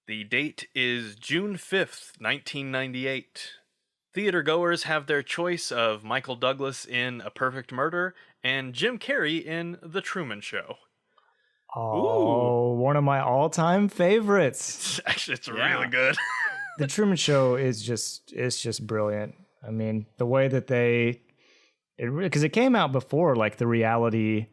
The date is June 5th, 1998. Theater goers have their choice of Michael Douglas in A Perfect Murder and Jim Carrey in The Truman Show. Oh, one of my all-time favorites. It's really good. The Truman Show is just brilliant. I mean, the way that because it came out before like the reality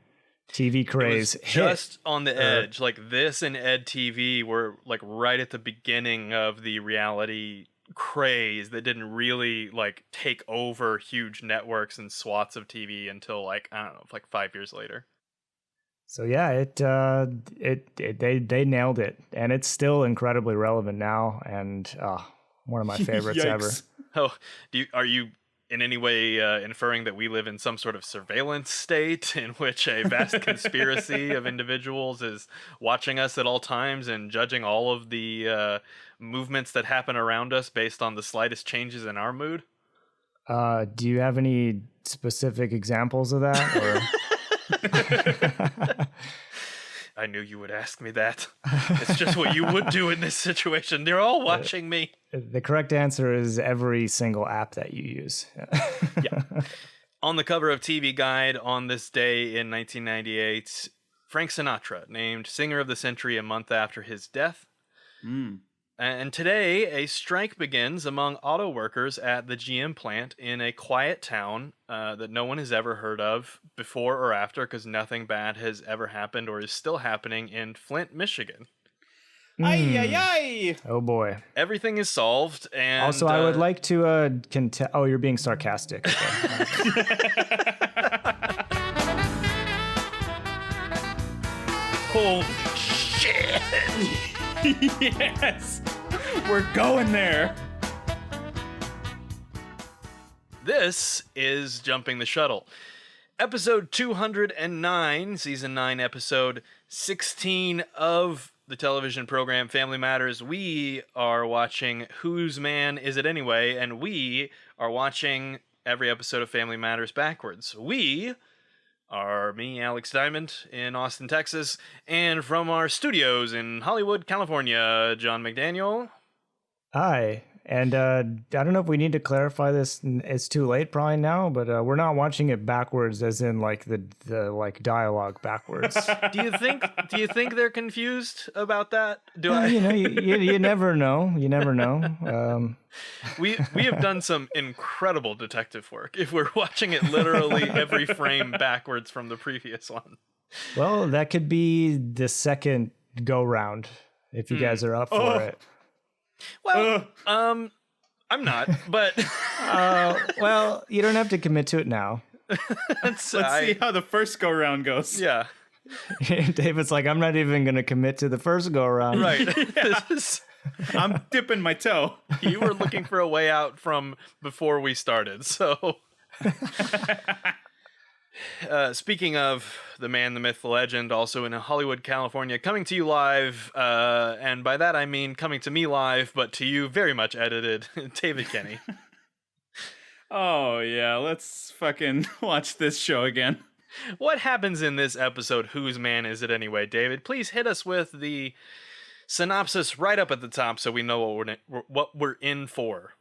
TV craze it was just on the edge. Like this and Ed TV were like right at the beginning of the reality craze that didn't really like take over huge networks and swaths of TV until like, I don't know, like 5 years later. So yeah, they nailed it, and it's still incredibly relevant now, and one of my favorites ever. Oh, are you in any way inferring that we live in some sort of surveillance state in which a vast conspiracy of individuals is watching us at all times and judging all of the movements that happen around us based on the slightest changes in our mood? Do you have any specific examples of that? Or? I knew you would ask me that. It's just what you would do in this situation. They're all watching me. The correct answer is every single app that you use. Yeah. On the cover of TV Guide on this day in 1998, Frank Sinatra named Singer of the Century a month after his death. And today, a strike begins among auto workers at the GM plant in a quiet town that no one has ever heard of before or after, because nothing bad has ever happened or is still happening in Flint, Michigan. Ay, ay, ay! Oh boy. Everything is solved, and... Also, I would like to oh, you're being sarcastic. Okay. Holy shit! Yes! We're going there! This is Jumping the Shuttle. Episode 209, Season 9, Episode 16 of the television program Family Matters. We are watching Whose Man Is It Anyway? And we are watching every episode of Family Matters backwards. We are me, Alex Diamond, in Austin, Texas, and from our studios in Hollywood, California, John McDaniel. Hi. And I don't know if we need to clarify this. It's too late probably now, but we're not watching it backwards, as in like the like dialogue backwards. Do you think they're confused about that? You never know. You never know. We have done some incredible detective work if we're watching it literally every frame backwards from the previous one. Well, that could be the second go round if you guys are up for it. Well, I'm not, but well, you don't have to commit to it now. Let's see how the first go round goes. Yeah. David's like, I'm not even going to commit to the first go round. Right. I'm dipping my toe. You were looking for a way out from before we started, so. Speaking of the man, the myth, the legend, also in Hollywood, California, coming to you live, and by that I mean coming to me live, but to you very much edited, David Kenny. Oh, yeah, let's fucking watch this show again. What happens in this episode, Whose Man Is It Anyway, David? Please hit us with the synopsis right up at the top so we know what we're in for.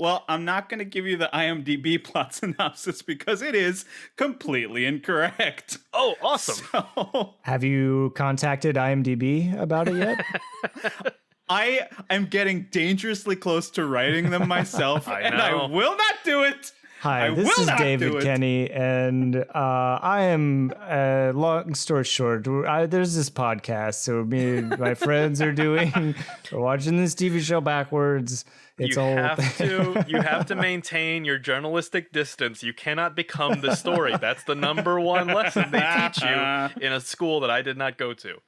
Well, I'm not going to give you the IMDb plot synopsis because it is completely incorrect. Oh, awesome. So, have you contacted IMDb about it yet? I am getting dangerously close to writing them myself, and I will not do it. Hi, this is David Kenny, and I am, long story short, there's this we're watching this TV show backwards. You have to maintain your journalistic distance. You cannot become the story. That's the number one lesson they teach you in a school that I did not go to.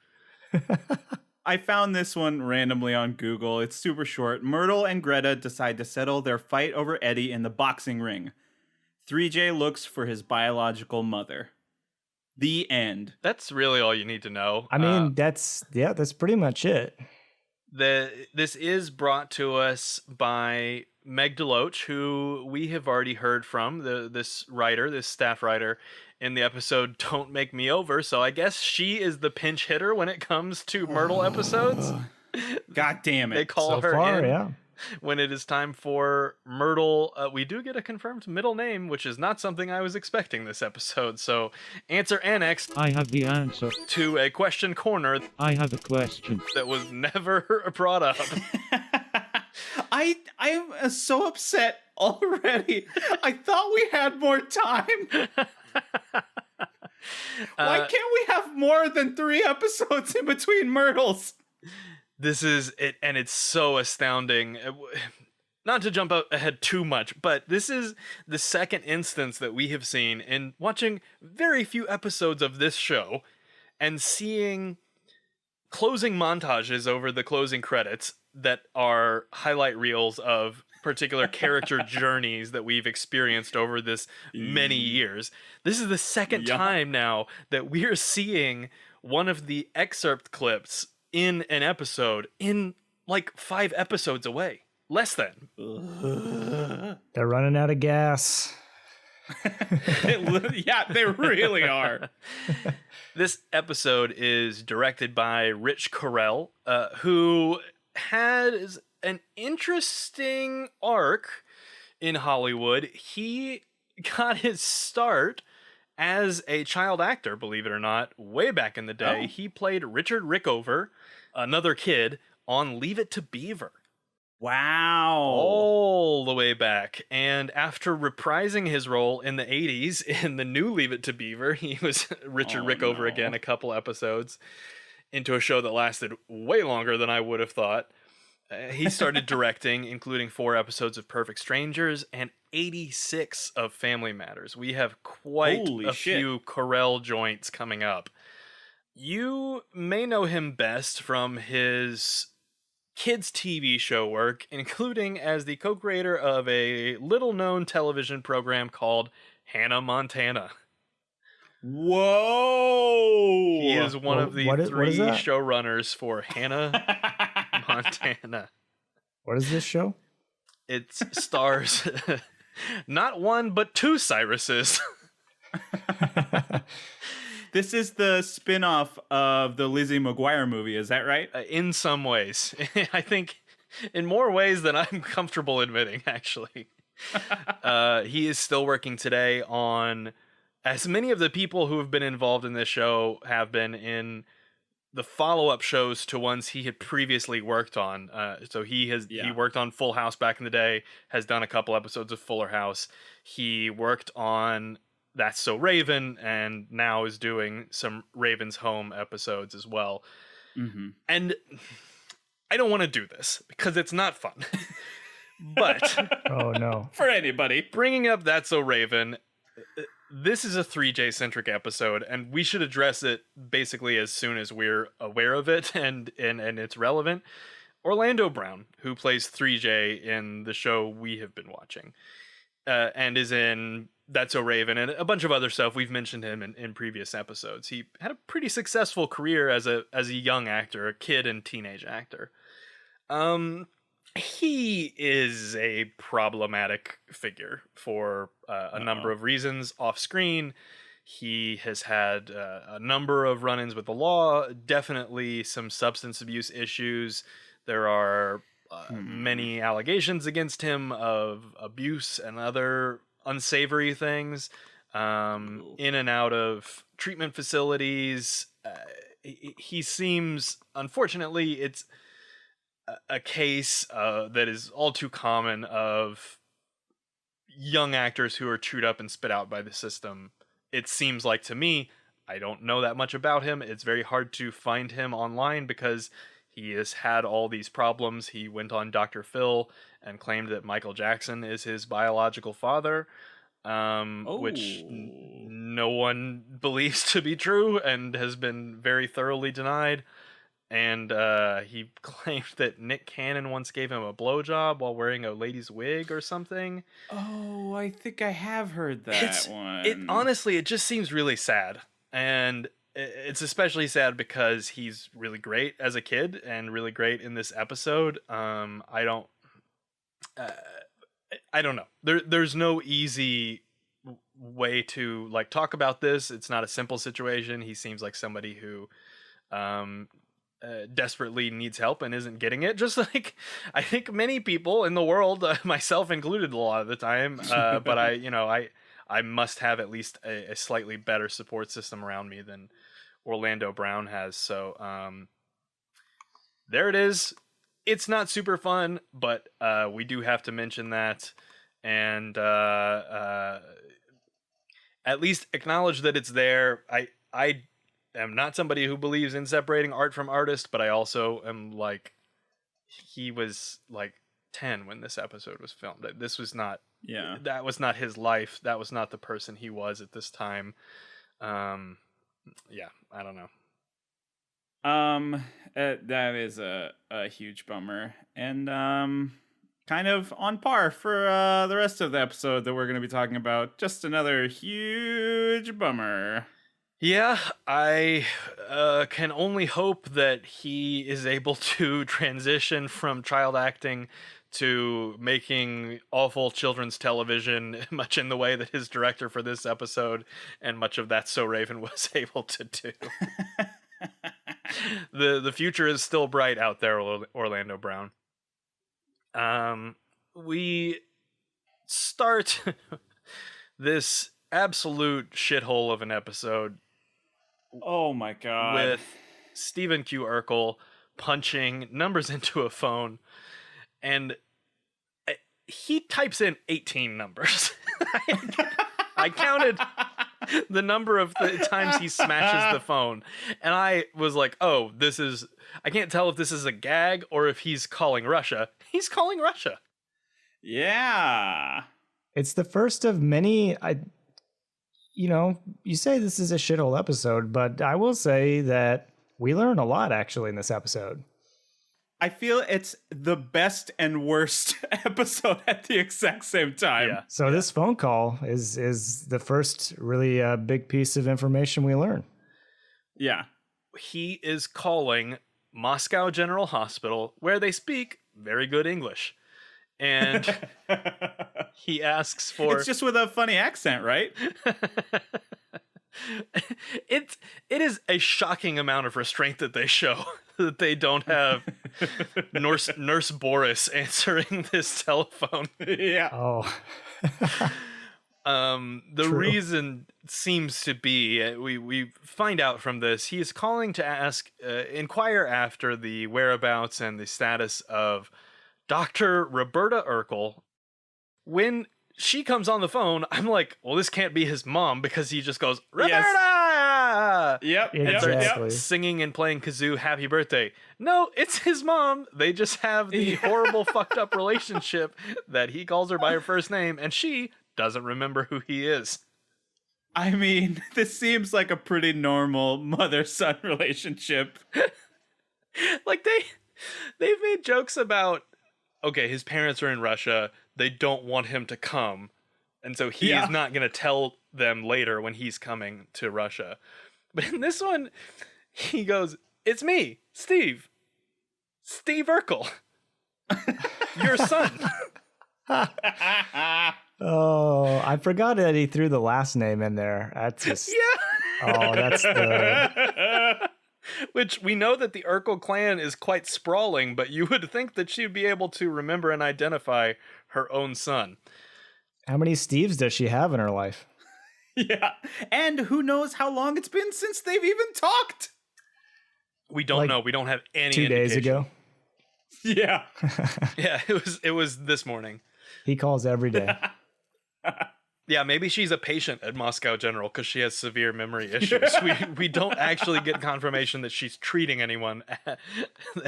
I found this one randomly on Google. It's super short. Myrtle and Greta decide to settle their fight over Eddie in the boxing ring. 3J looks for his biological mother. The end. That's really all you need to know. I mean, that's pretty much it. This is brought to us by Meg DeLoach, who we have already heard from, this staff writer, in the episode Don't Make Me Over. So I guess she is the pinch hitter when it comes to Myrtle episodes. God damn They it. call So her far, in yeah. when it is time for Myrtle. We do get a confirmed middle name, which is not something I was expecting this episode. So, answer annexed I have the answer. to a question corner I have a question. that was never brought up. I'm so upset already. I thought we had more time. Why can't we have more than 3 episodes in between Myrtles? This is it, and it's so astounding. Not to jump out ahead too much, but this is the second instance that we have seen in watching very few episodes of this show and seeing closing montages over the closing credits that are highlight reels of particular character journeys that we've experienced over this many years. This is the second time now that we're seeing one of the excerpt clips in an episode in like 5 episodes away. Less than. They're running out of gas. Yeah, they really are. This episode is directed by Rich Correll, who has an interesting arc in Hollywood. He got his start as a child actor, believe it or not, way back in the day. Oh. He played Richard Rickover, another kid, on Leave It to Beaver. Wow. All the way back. And after reprising his role in the 80s in the new Leave It to Beaver, he was Richard Rickover again a couple episodes into a show that lasted way longer than I would have thought. He started directing, including 4 episodes of Perfect Strangers and 86 of Family Matters. We have quite few Correll joints coming up. You may know him best from his kids' TV show work, including as the co-creator of a little-known television program called Hannah Montana. Whoa! He is one of the what 3 is that? showrunners for Hannah Montana. What is this show? It stars not 1 but 2 Cyruses. This is the spin-off of the Lizzie McGuire movie, is that right? In some ways. I think in more ways than I'm comfortable admitting, actually. He is still working today on, as many of the people who have been involved in this show have been in the follow-up shows to ones he had previously worked on. So he worked on Full House back in the day, has done a couple episodes of Fuller House. He worked on That's So Raven, and now is doing some Raven's Home episodes as well. Mm-hmm. And I don't want to do this because it's not fun. But Oh no. For anybody. bringing up That's So Raven, this is a 3J centric episode, and we should address it basically as soon as we're aware of it and it's relevant. Orlando Brown, who plays 3J in the show we have been watching, and is in That's So Raven and a bunch of other stuff. We've mentioned him in previous episodes. He had a pretty successful career as a young actor, a kid and teenage actor. He is a problematic figure for a number of reasons off screen. He has had a number of run-ins with the law, definitely some substance abuse issues. There are many allegations against him of abuse and other unsavory things, in and out of treatment facilities. He seems, unfortunately, it's a case that is all too common of young actors who are chewed up and spit out by the system. It seems like to me, I don't know that much about him. It's very hard to find him online because he has had all these problems. He went on Dr. Phil and claimed that Michael Jackson is his biological father, which no one believes to be true and has been very thoroughly denied. And he claimed that Nick Cannon once gave him a blowjob while wearing a lady's wig or something. Oh, I think I have heard that one. It honestly, it just seems really sad. And it's especially sad because he's really great as a kid and really great in this episode. I don't know. There's no easy way to talk about this. It's not a simple situation. He seems like somebody who desperately needs help and isn't getting it, just like I think many people in the world, myself included, a lot of the time. But I must have at least a slightly better support system around me than Orlando Brown has. So there it is. It's not super fun, but we do have to mention that, and at least acknowledge that it's there. I am not somebody who believes in separating art from artist, but I also am like, he was like 10 when this episode was filmed. This was not, that was not his life. That was not the person he was at this time. Yeah, I don't know. That is a huge bummer, and kind of on par for the rest of the episode that we're going to be talking about. Just another huge bummer. Yeah, I can only hope that he is able to transition from child acting to making awful children's television, much in the way that his director for this episode and much of That's So Raven was able to do. The future is still bright out there, Orlando Brown. We start this absolute shithole of an episode. Oh my god. With Stephen Q. Urkel punching numbers into a phone, and he types in 18 numbers. I counted the number of the times he smashes the phone, and I was like, oh, I can't tell if this is a gag or if he's calling Russia. He's calling Russia. Yeah. It's the first of many. You say this is a shithole episode, but I will say that we learn a lot actually in this episode. I feel it's the best and worst episode at the exact same time. Yeah. So this phone call is the first really big piece of information we learn. Yeah. He is calling Moscow General Hospital, where they speak very good English. And he asks for... It's just with a funny accent, right? It is a shocking amount of restraint that they show, that they don't have Nurse Boris answering this telephone. Yeah. Oh. The True. reason seems to be, we find out from this, he is calling to inquire after the whereabouts and the status of Dr. Roberta Urkel. When she comes on the phone, I'm like, well, this can't be his mom, because he just goes, Roberta! Yep. And starts Exactly. singing and playing kazoo, happy birthday. No, it's his mom. They just have the horrible fucked up relationship that he calls her by her first name, and she doesn't remember who he is. I mean, this seems like a pretty normal mother-son relationship. Like, they've made jokes about, okay, his parents are in Russia, they don't want him to come, and so he is not going to tell them later when he's coming to Russia. But in this one, he goes, it's me, Steve Urkel, your son. Oh, I forgot that he threw the last name in there. That's just... Yeah. Oh, that's the... Which we know that the Urkel clan is quite sprawling, but you would think that she'd be able to remember and identify her own son. How many Steves does she have in her life? Yeah. And who knows how long it's been since they've even talked? We don't know. We don't have any 2 days indication. ago. Yeah. Yeah, it was this morning. He calls every day. Yeah, maybe she's a patient at Moscow General because she has severe memory issues. We don't actually get confirmation that she's treating anyone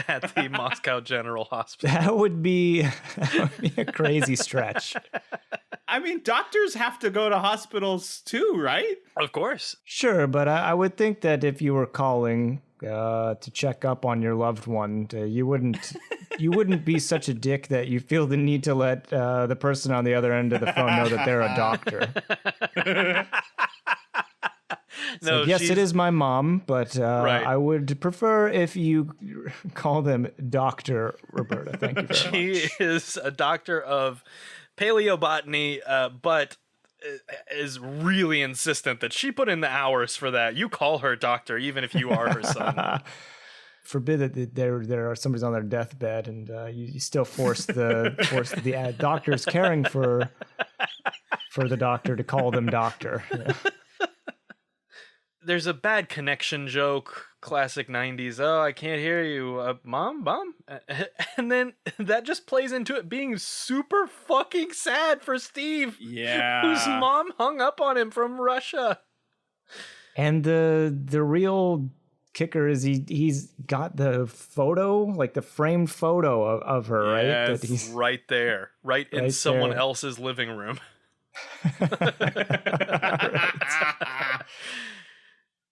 at the Moscow General Hospital. That would be a crazy stretch. I mean, doctors have to go to hospitals too, right? Of course. Sure, but I would think that if you were calling to check up on your loved one, you wouldn't be such a dick that you feel the need to let the person on the other end of the phone know that they're a doctor. No, Like, yes, it is my mom, but Right. I would prefer if you call them Dr. Roberta. Thank you very much. She is a doctor of paleobotany, but is really insistent that she put in the hours for that. You call her doctor, even if you are her son. forbid that there are somebody's on their deathbed, and you still force the doctors caring for the doctor to call them doctor. Yeah. There's a bad connection joke, classic 90s. Oh, I can't hear you. Mom? And then that just plays into it being super fucking sad for Steve. Yeah. Whose mom hung up on him from Russia. And the real kicker is he's got the photo, like the framed photo of her, right? Yes. That he's Right there. Right in someone there. else's living room.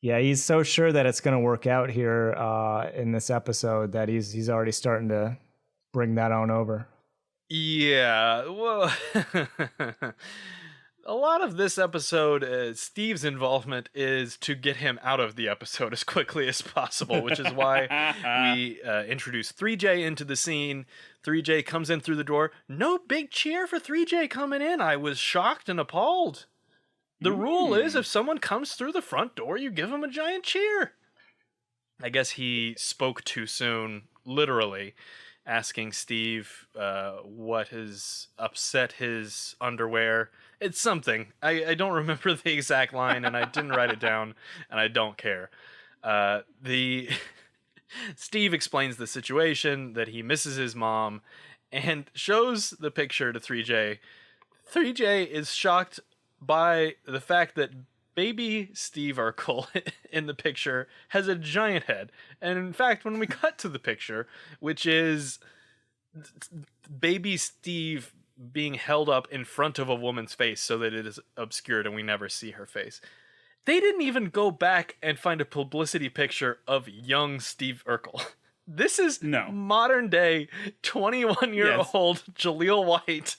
Yeah, he's so sure that it's going to work out here in this episode that he's already starting to bring that on over. Yeah, well, a lot of this episode, Steve's involvement is to get him out of the episode as quickly as possible, which is why we introduce 3J into the scene. 3J comes in through the door. No big cheer for 3J coming in. I was shocked and appalled. The rule is if someone comes through the front door, you give them a giant cheer. I guess he spoke too soon, literally, asking Steve what has upset his underwear. It's something. I don't remember the exact line, and I didn't write it down, and I don't care. Steve explains the situation, that he misses his mom, and shows the picture to 3J. 3J is shocked by the fact that baby Steve Urkel in the picture has a giant head. And in fact, when we cut to the picture, which is baby Steve being held up in front of a woman's face so that it is obscured and we never see her face, they didn't even go back and find a publicity picture of young Steve Urkel. This is modern day 21-year-old Jaleel White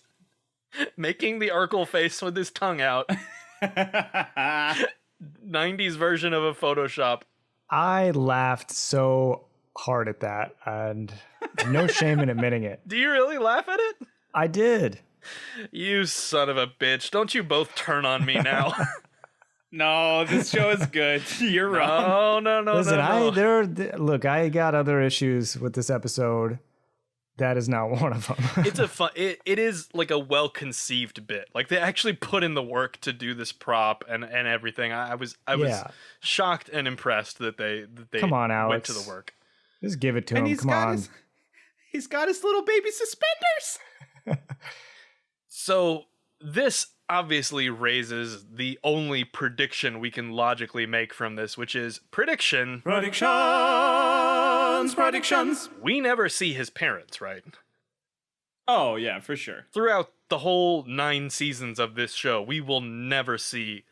making the Urkel face with his tongue out. 90s version of a Photoshop. I laughed so hard at that, and no shame in admitting it. Do you really laugh at it? I did. You son of a bitch. Don't you both turn on me now. No, this show is good. You're wrong. No. Listen, no. look, I got other issues with this episode. That is not one of them. It's a fun. It is like a well-conceived bit. Like they actually put in the work to do this prop and everything. I was shocked and impressed that they Come on, went Alex. to the work. Just give it to him. Come on. He's got his little baby suspenders. So this obviously raises the only prediction we can logically make from this, which is predictions. We never see his parents, right? Oh, yeah, for sure. Throughout the whole 9 seasons of this show, we will never see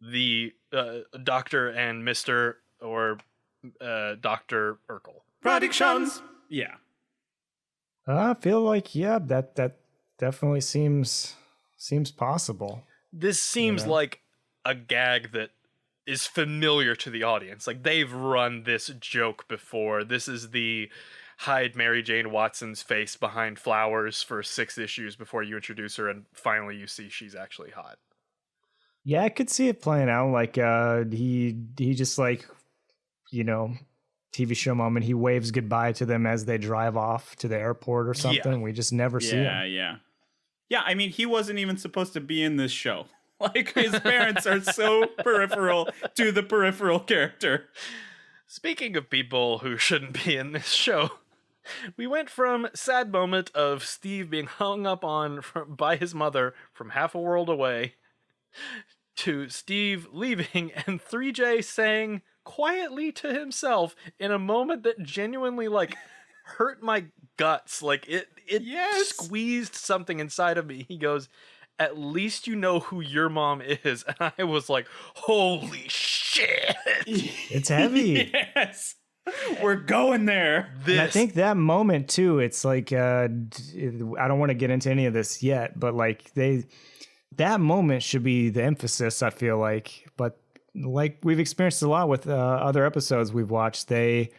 the Dr. and Mr. or Dr. Urkel. Predictions. Yeah. I feel like, that definitely seems possible. This seems like a gag that is familiar to the audience. Like they've run this joke before. This is the hide Mary Jane Watson's face behind flowers for 6 issues before you introduce her and finally you see she's actually hot. Yeah, I could see it playing out. Like he just like, TV show moment, he waves goodbye to them as they drive off to the airport or something. Yeah. We just never see him. Yeah, I mean, he wasn't even supposed to be in this show. Like, his parents are so peripheral to the peripheral character. Speaking of people who shouldn't be in this show, we went from sad moment of Steve being hung up on by his mother from half a world away to Steve leaving and 3J saying quietly to himself in a moment that genuinely, like, hurt my guts. Like, it squeezed something inside of me. He goes, "At least you know who your mom is." And I was like, holy shit. It's heavy. Yes. We're going there. And I think that moment too, it's like, I don't want to get into any of this yet, but like that moment should be the emphasis, I feel like. But like we've experienced a lot with other episodes we've watched, they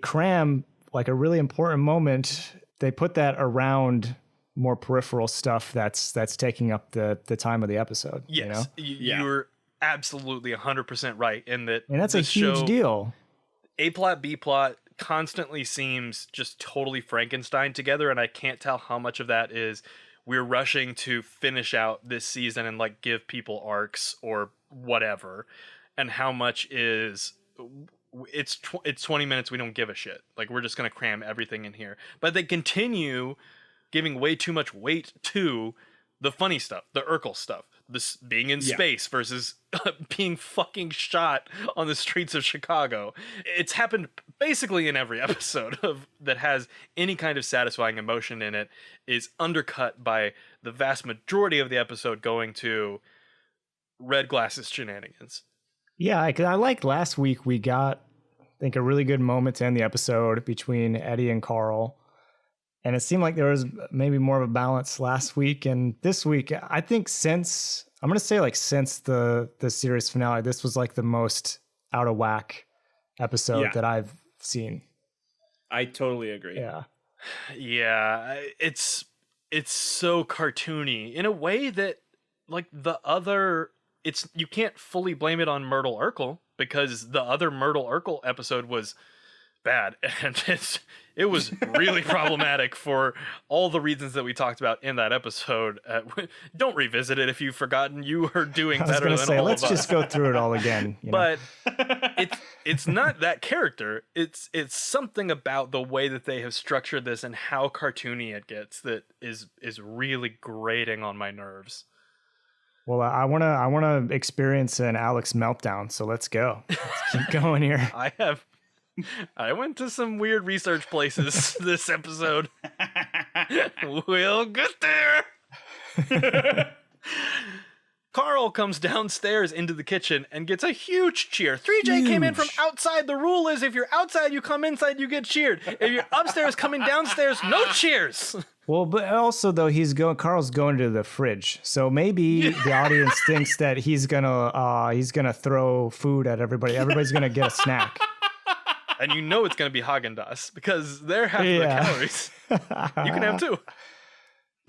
cram like a really important moment. They put that around more peripheral stuff that's taking up the time of the episode. Yes, you're absolutely 100% right in that. And that's a huge deal. A plot, B plot constantly seems just totally Frankenstein together, and I can't tell how much of that is we're rushing to finish out this season and like give people arcs or whatever, and how much is it's 20 minutes, we don't give a shit, like we're just gonna cram everything in here. But they continue giving way too much weight to the funny stuff, the Urkel stuff, this being in space versus being fucking shot on the streets of Chicago. It's happened basically in every episode of that has any kind of satisfying emotion in it, is undercut by the vast majority of the episode going to Red Glasses shenanigans. Yeah, I like last week we got, I think, a really good moment to end the episode between Eddie and Carl. And it seemed like there was maybe more of a balance last week. And this week, I think since the series finale, this was like the most out of whack episode that I've seen. I totally agree. Yeah. Yeah, it's so cartoony in a way that like the other, you can't fully blame it on Myrtle Urkel, because the other Myrtle Urkel episode was bad, and it was really problematic for all the reasons that we talked about in that episode. Don't revisit it if you've forgotten. You are doing better than all of us. Let's just go through it all again. But it's not that character. It's something about the way that they have structured this and how cartoony it gets that is really grating on my nerves. Well, I wanna experience an Alex meltdown. So let's go. Let's keep going here. I went to some weird research places this episode. We'll get there. Carl comes downstairs into the kitchen and gets a huge cheer. 3J came in from outside. The rule is if you're outside, you come inside, you get cheered. If you're upstairs coming downstairs, no cheers. Well, but also though Carl's going to the fridge, so maybe the audience thinks that he's gonna throw food at everybody. Everybody's gonna get a snack. And you know it's going to be Haagen-Dazs because they're half the calories. You can have two.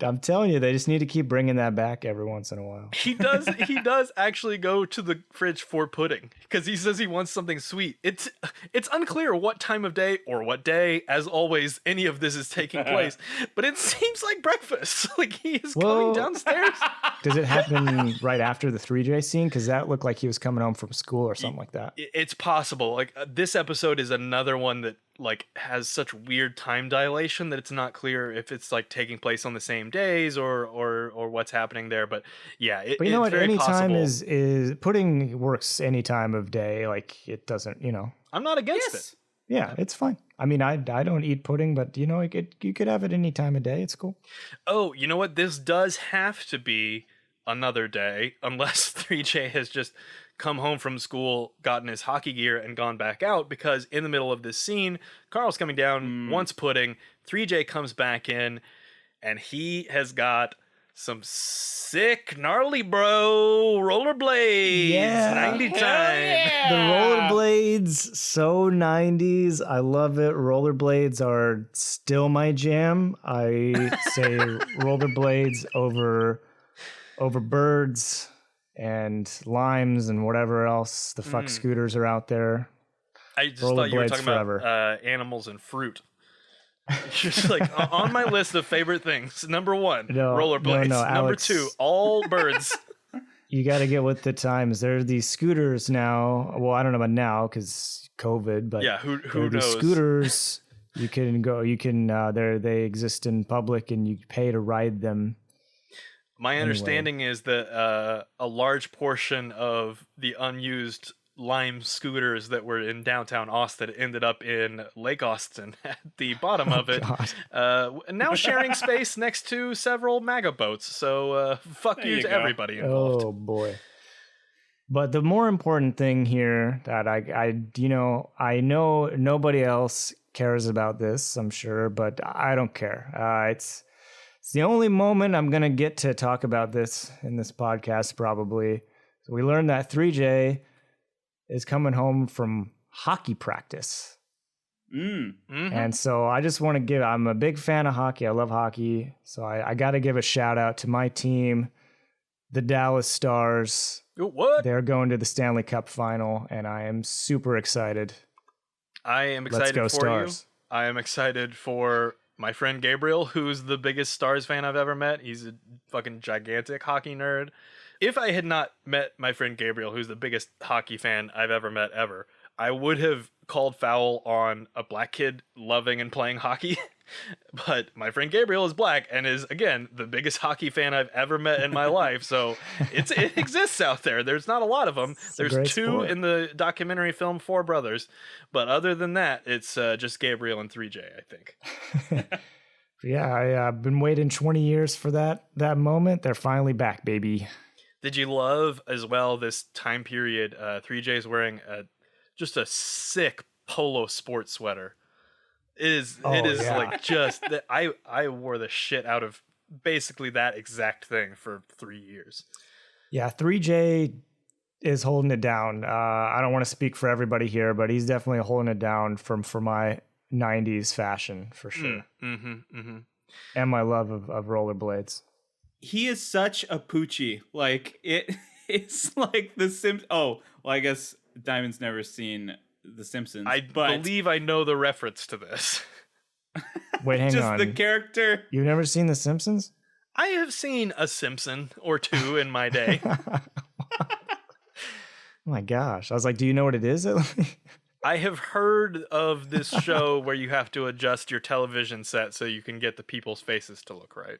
I'm telling you, they just need to keep bringing that back every once in a while. He does actually go to the fridge for pudding because he says he wants something sweet. It's unclear what time of day or what day, as always, any of this is taking place. But it seems like breakfast. Like he is coming downstairs. Does it happen right after the 3J scene? Because that looked like he was coming home from school or something like that. It's possible. Like this episode is another one that like has such weird time dilation that it's not clear if it's like taking place on the same days or what's happening there. But yeah, but you know what? Any time possible. is pudding works any time of day. Like it doesn't, I'm not against it. Yeah, it's fine. I mean, I don't eat pudding, but you could have it any time of day. It's cool. Oh, you know what? This does have to be another day, unless 3J has just come home from school, gotten his hockey gear, and gone back out, because in the middle of this scene, Carl's coming down, wants pudding, 3J comes back in, and he has got some sick, gnarly bro rollerblades. Yeah. 90 time. Yeah. The rollerblades, so 90s. I love it. Rollerblades are still my jam. I say rollerblades over birds and limes and whatever else the fuck scooters are out there. I just thought you were talking about animals and fruit. Just like on my list of favorite things, number one, rollerblades. No, number Alex, two, all birds. You got to get with the times. There are these scooters now. Well, I don't know about now because COVID, but yeah, who knows? Scooters, you can go. You can. They exist in public, and you pay to ride them. My understanding is that a large portion of the unused Lime scooters that were in downtown Austin ended up in Lake Austin at the bottom of it. Now sharing space next to several MAGA boats. So fuck you to everybody involved. Oh boy. But the more important thing here that I know nobody else cares about this, I'm sure, but I don't care. It's the only moment I'm going to get to talk about this in this podcast, probably. So we learned that 3J is coming home from hockey practice. And so I just want to I'm a big fan of hockey. I love hockey. So I got to give a shout out to my team, the Dallas Stars. What? They're going to the Stanley Cup final, and I am super excited. I am Let's excited go for Stars. you. I am excited for my friend Gabriel, who's the biggest Stars fan I've ever met. He's a fucking gigantic hockey nerd. If I had not met my friend Gabriel, who's the biggest hockey fan I've ever met ever, I would have called foul on a black kid loving and playing hockey. But my friend Gabriel is black and is, again, the biggest hockey fan I've ever met in my life. So it exists out there. There's not a lot of them. a There's great two sport. in the documentary film Four Brothers. But other than that, it's just Gabriel and 3J, I think. Yeah, I've been waiting 20 years for that moment. They're finally back, baby. Did you love as well this time period? 3J's wearing just a sick polo sports sweater. It is yeah. like just that. I wore the shit out of basically that exact thing for 3 years. Yeah, 3J is holding it down. I don't want to speak for everybody here, but he's definitely holding it down for my 90s fashion for sure. And my love of rollerblades. He is such a poochie. Like it's like the Sims. Oh, well, I guess Diamond's never seen The Simpsons. I but believe I know the reference to this. Wait, hang just on. the character. You've never seen The Simpsons? I have seen a Simpson or two in my day. Oh my gosh. I was like, do you know what it is? I have heard of this show where you have to adjust your television set so you can get the people's faces to look right.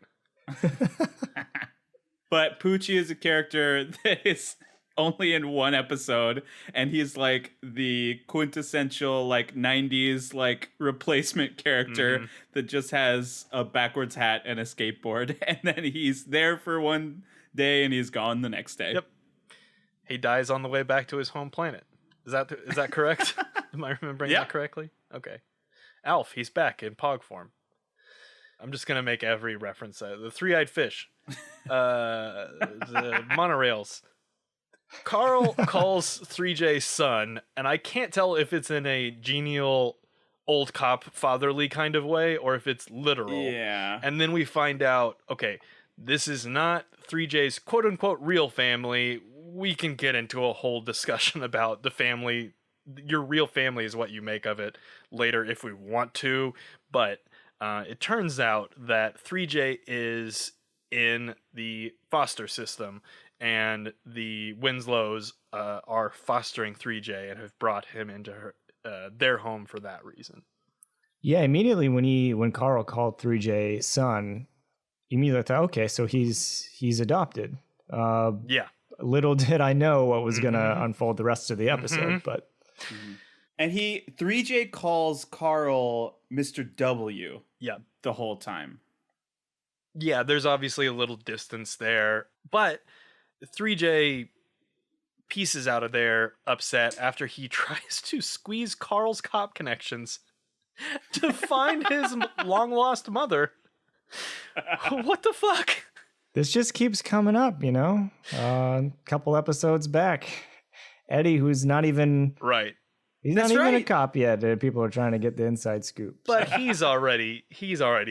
But Poochie is a character that is only in one episode, and he's like the quintessential like 90s like replacement character that just has a backwards hat and a skateboard, and then he's there for one day and he's gone the next day. Yep. He dies on the way back to his home planet. Is that correct? Am I remembering that correctly? Okay. Alf, he's back in Pog form. I'm just gonna make every reference. The three-eyed fish, the monorails. Carl calls 3J's son, and I can't tell if it's in a genial, old cop, fatherly kind of way, or if it's literal. Yeah. And then we find out, okay, this is not 3J's quote-unquote real family. We can get into a whole discussion about the family. Your real family is what you make of it later if we want to, but it turns out that 3J is in the foster system, and the Winslows are fostering 3J and have brought him into their home for that reason. Yeah, immediately when Carl called 3J son, immediately thought, okay, so he's adopted. Yeah. Little did I know what was going to unfold the rest of the episode, but... And 3J calls Carl Mr. W. Yeah. The whole time. Yeah, there's obviously a little distance there, but 3J pieces out of there upset after he tries to squeeze Carl's cop connections to find his long-lost mother. What the fuck? This just keeps coming up, you know? A couple episodes back. Eddie, who's not even... Right. He's That's not even right. a cop yet. People are trying to get the inside scoop. But he's already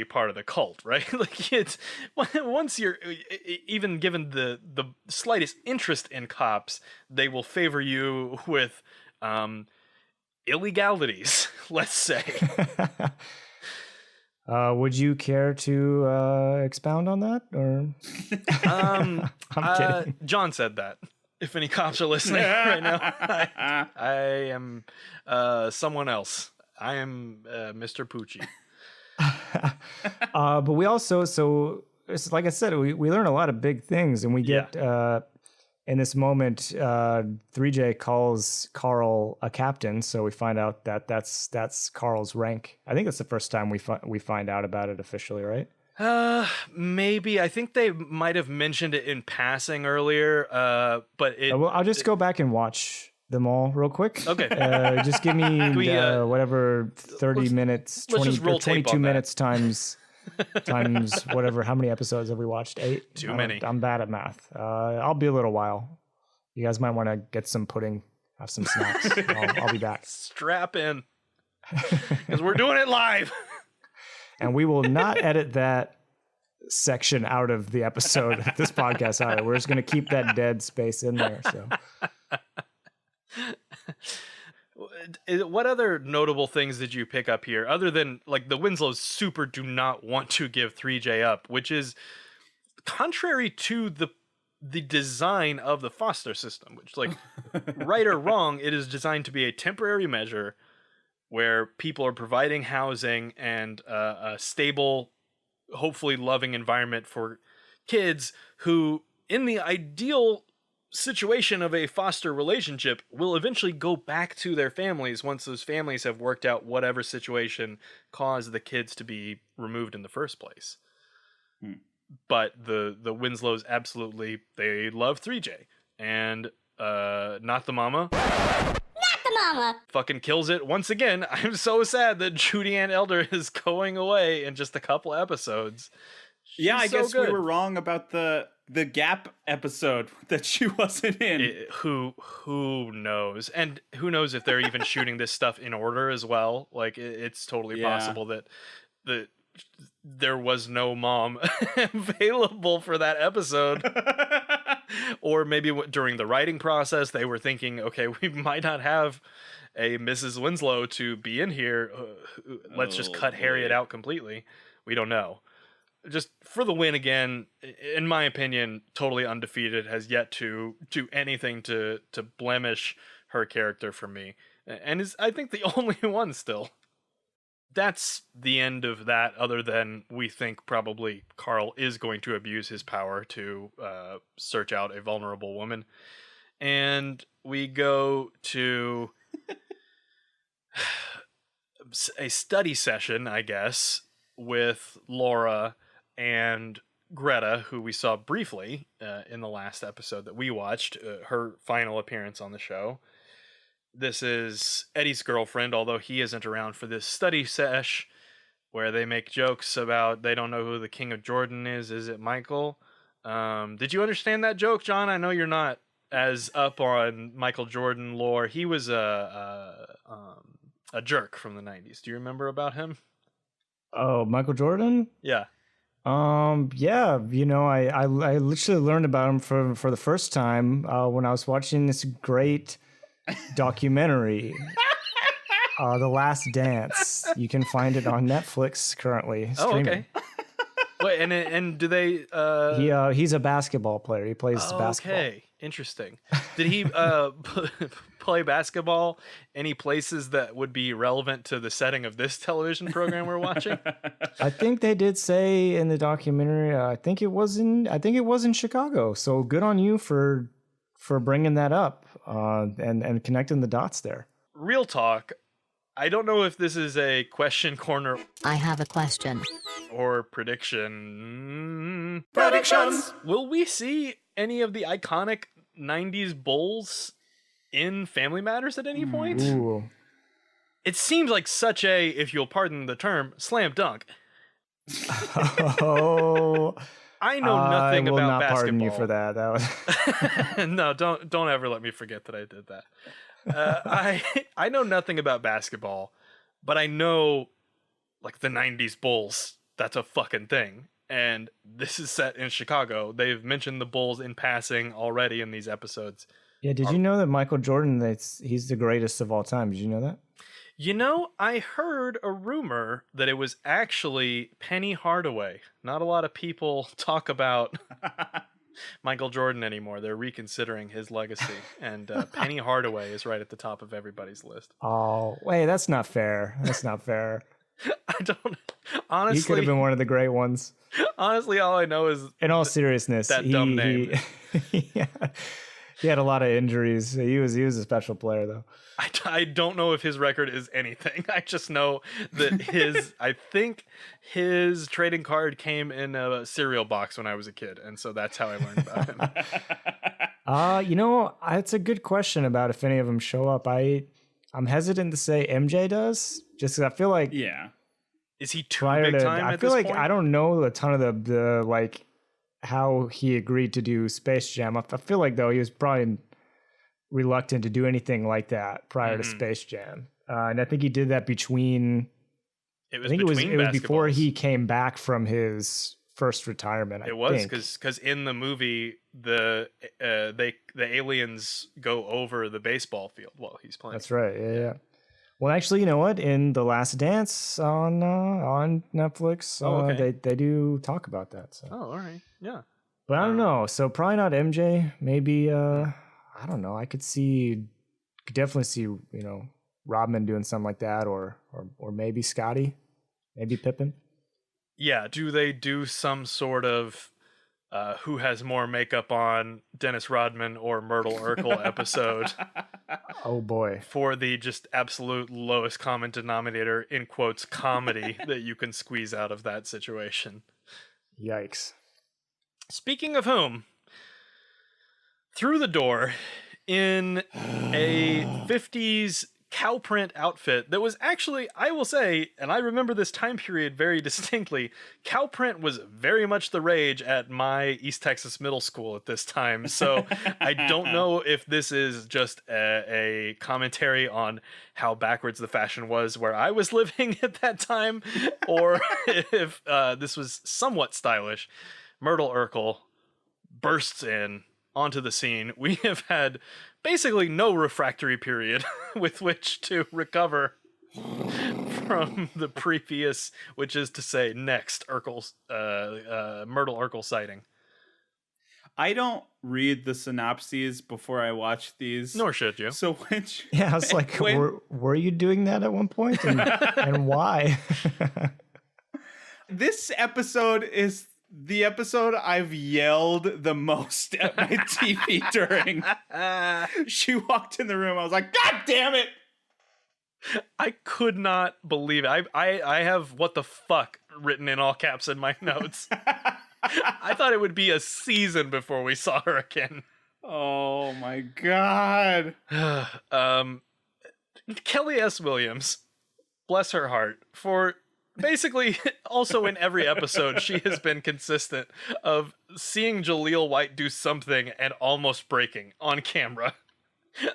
part of the cult, right? Like it's once you're even given the slightest interest in cops, they will favor you with illegalities, let's say. Would you care to expound on that, or? I'm kidding. John said that. If any cops are listening right now, I am someone else. I am Mr. Poochie. But we also, so it's like I said, we learn a lot of big things, and we get in this moment, 3J calls Carl a captain, so we find out that that's Carl's rank. I think that's the first time we find out about it officially, right? Maybe. I think they might have mentioned it in passing earlier. But Well, I'll just go back and watch them all real quick. Okay. Just give me whatever 30 minutes, let's 20 just roll or tape 22 on that. minutes times whatever. How many episodes have we watched? 8? Too many. I'm bad at math. I'll be a little while. You guys might want to get some pudding, have some snacks. I'll be back. Strap in. Because we're doing it live. And we will not edit that section out of the episode of this podcast either. We're just going to keep that dead space in there. So What other notable things did you pick up here, other than like the Winslows super do not want to give 3J up, which is contrary to the design of the foster system, which, like, right or wrong, it is designed to be a temporary measure where people are providing housing and a stable, hopefully loving environment for kids who, in the ideal situation of a foster relationship, will eventually go back to their families once those families have worked out whatever situation caused the kids to be removed in the first place. But the Winslows absolutely, they love 3J, and not the mama. Mama. Fucking kills it once again. I'm so sad that Judy Ann Elder is going away in just a couple episodes. I so guess good. we were wrong about the Gap episode that she wasn't in. Who knows? And who knows if they're even shooting this stuff in order as well? Like, it's totally possible that there was no mom available for that episode. Or maybe during the writing process, they were thinking, okay, we might not have a Mrs. Winslow to be in here. Let's just cut Harriet out completely. We don't know. Just for the win again, in my opinion, totally undefeated, has yet to do anything to blemish her character for me. And is, I think, the only one still. That's the end of that, other than we think probably Carl is going to abuse his power to search out a vulnerable woman. And we go to a study session, I guess, with Laura and Greta, who we saw briefly in the last episode that we watched, her final appearance on the show. This is Eddie's girlfriend, although he isn't around for this study sesh, where they make jokes about they don't know who the King of Jordan is. Is it Michael? Did you understand that joke, John? I know you're not as up on Michael Jordan lore. He was a jerk from the 90s. Do you remember about him? Oh, Michael Jordan? Yeah. Yeah, I literally learned about him for the first time when I was watching this great documentary, The Last Dance. You can find it on Netflix currently streaming. Oh, okay. Wait, and do they He's a basketball player. He plays basketball. Okay, interesting. Did he play basketball any places that would be relevant to the setting of this television program we're watching? I think they did say in the documentary, I think it was in Chicago. So good on you for bringing that up and connecting the dots there. Real talk, I don't know if this is a question corner I have a question. or prediction. Predictions! Will we see any of the iconic 90s Bulls in Family Matters at any point? Ooh. It seems like such a, if you'll pardon the term, slam dunk. Oh, I know nothing I will about not basketball. pardon you for that. That was No, don't ever let me forget that I did that. I know nothing about basketball, but I know like the 90s Bulls. That's a fucking thing. And this is set in Chicago. They've mentioned the Bulls in passing already in these episodes. Yeah, did you know that Michael Jordan, he's the greatest of all time? Did you know that? You know, I heard a rumor that it was actually Penny Hardaway. Not a lot of people talk about Michael Jordan anymore. They're reconsidering his legacy. And Penny Hardaway is right at the top of everybody's list. Oh, wait, that's not fair. That's not fair. I don't... Honestly... He could have been one of the great ones. Honestly, all I know is... In all seriousness, that dumb name. Yeah, he had a lot of injuries. He was a special player, though. I don't know if his record is anything. I just know that I think his trading card came in a cereal box when I was a kid, and so that's how I learned about him. It's a good question about if any of them show up. I'm hesitant to say MJ does, just because I feel like Is he too big time I at feel this like point? I don't know a ton of the like how he agreed to do Space Jam. I feel like though he was probably reluctant to do anything like that prior to Space Jam, and I think he did that between. It was I think it was before basketballs. he came back from his first retirement. It was because in the movie the aliens go over the baseball field while he's playing. That's right. Yeah. Well, actually, you know what? In The Last Dance on Netflix, okay. they do talk about that. So. Oh, all right. Yeah. But I don't know. So probably not MJ. Maybe I don't know. I could definitely see Rodman doing something like that, or maybe Scotty, maybe Pippen. Yeah. Do they do some sort of who has more makeup on, Dennis Rodman or Myrtle Urkel episode Oh boy. for the just absolute lowest common denominator in quotes comedy that you can squeeze out of that situation? Yikes. Speaking of whom, through the door in a 50s cow print outfit that was actually, I will say, and I remember this time period very distinctly, cow print was very much the rage at my East Texas middle school at this time. So I don't know if this is just a commentary on how backwards the fashion was where I was living at that time, or if this was somewhat stylish. Myrtle Urkel bursts in onto the scene. We have had basically no refractory period with which to recover from the previous, which is to say next Urkel's Myrtle Urkel sighting. I don't read the synopses before I watch these. Nor should you. So when she, Yeah, I was like, were you doing that at one point, and why? this episode is the episode I've yelled the most at my TV during. She walked in the room. I was like, God damn it! I could not believe it. I have "what the fuck" written in all caps in my notes. I thought it would be a season before we saw her again. Oh my God. Kelly S. Williams, bless her heart, for basically also in every episode she has been consistent of seeing Jaleel White do something and almost breaking on camera.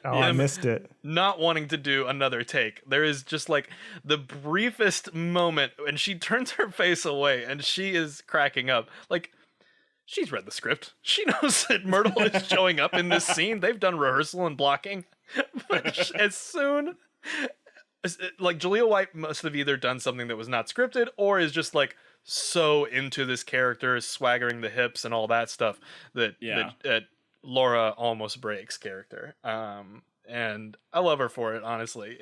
Oh, I missed it. Not wanting to do another take. There is just like the briefest moment and she turns her face away and she is cracking up. Like, she's read the script. She knows that Myrtle is showing up in this scene. They've done rehearsal and blocking. But as soon like, Jaleel White must have either done something that was not scripted or is just like so into this character, swaggering the hips and all that stuff that Laura almost breaks character. And I love her for it, honestly.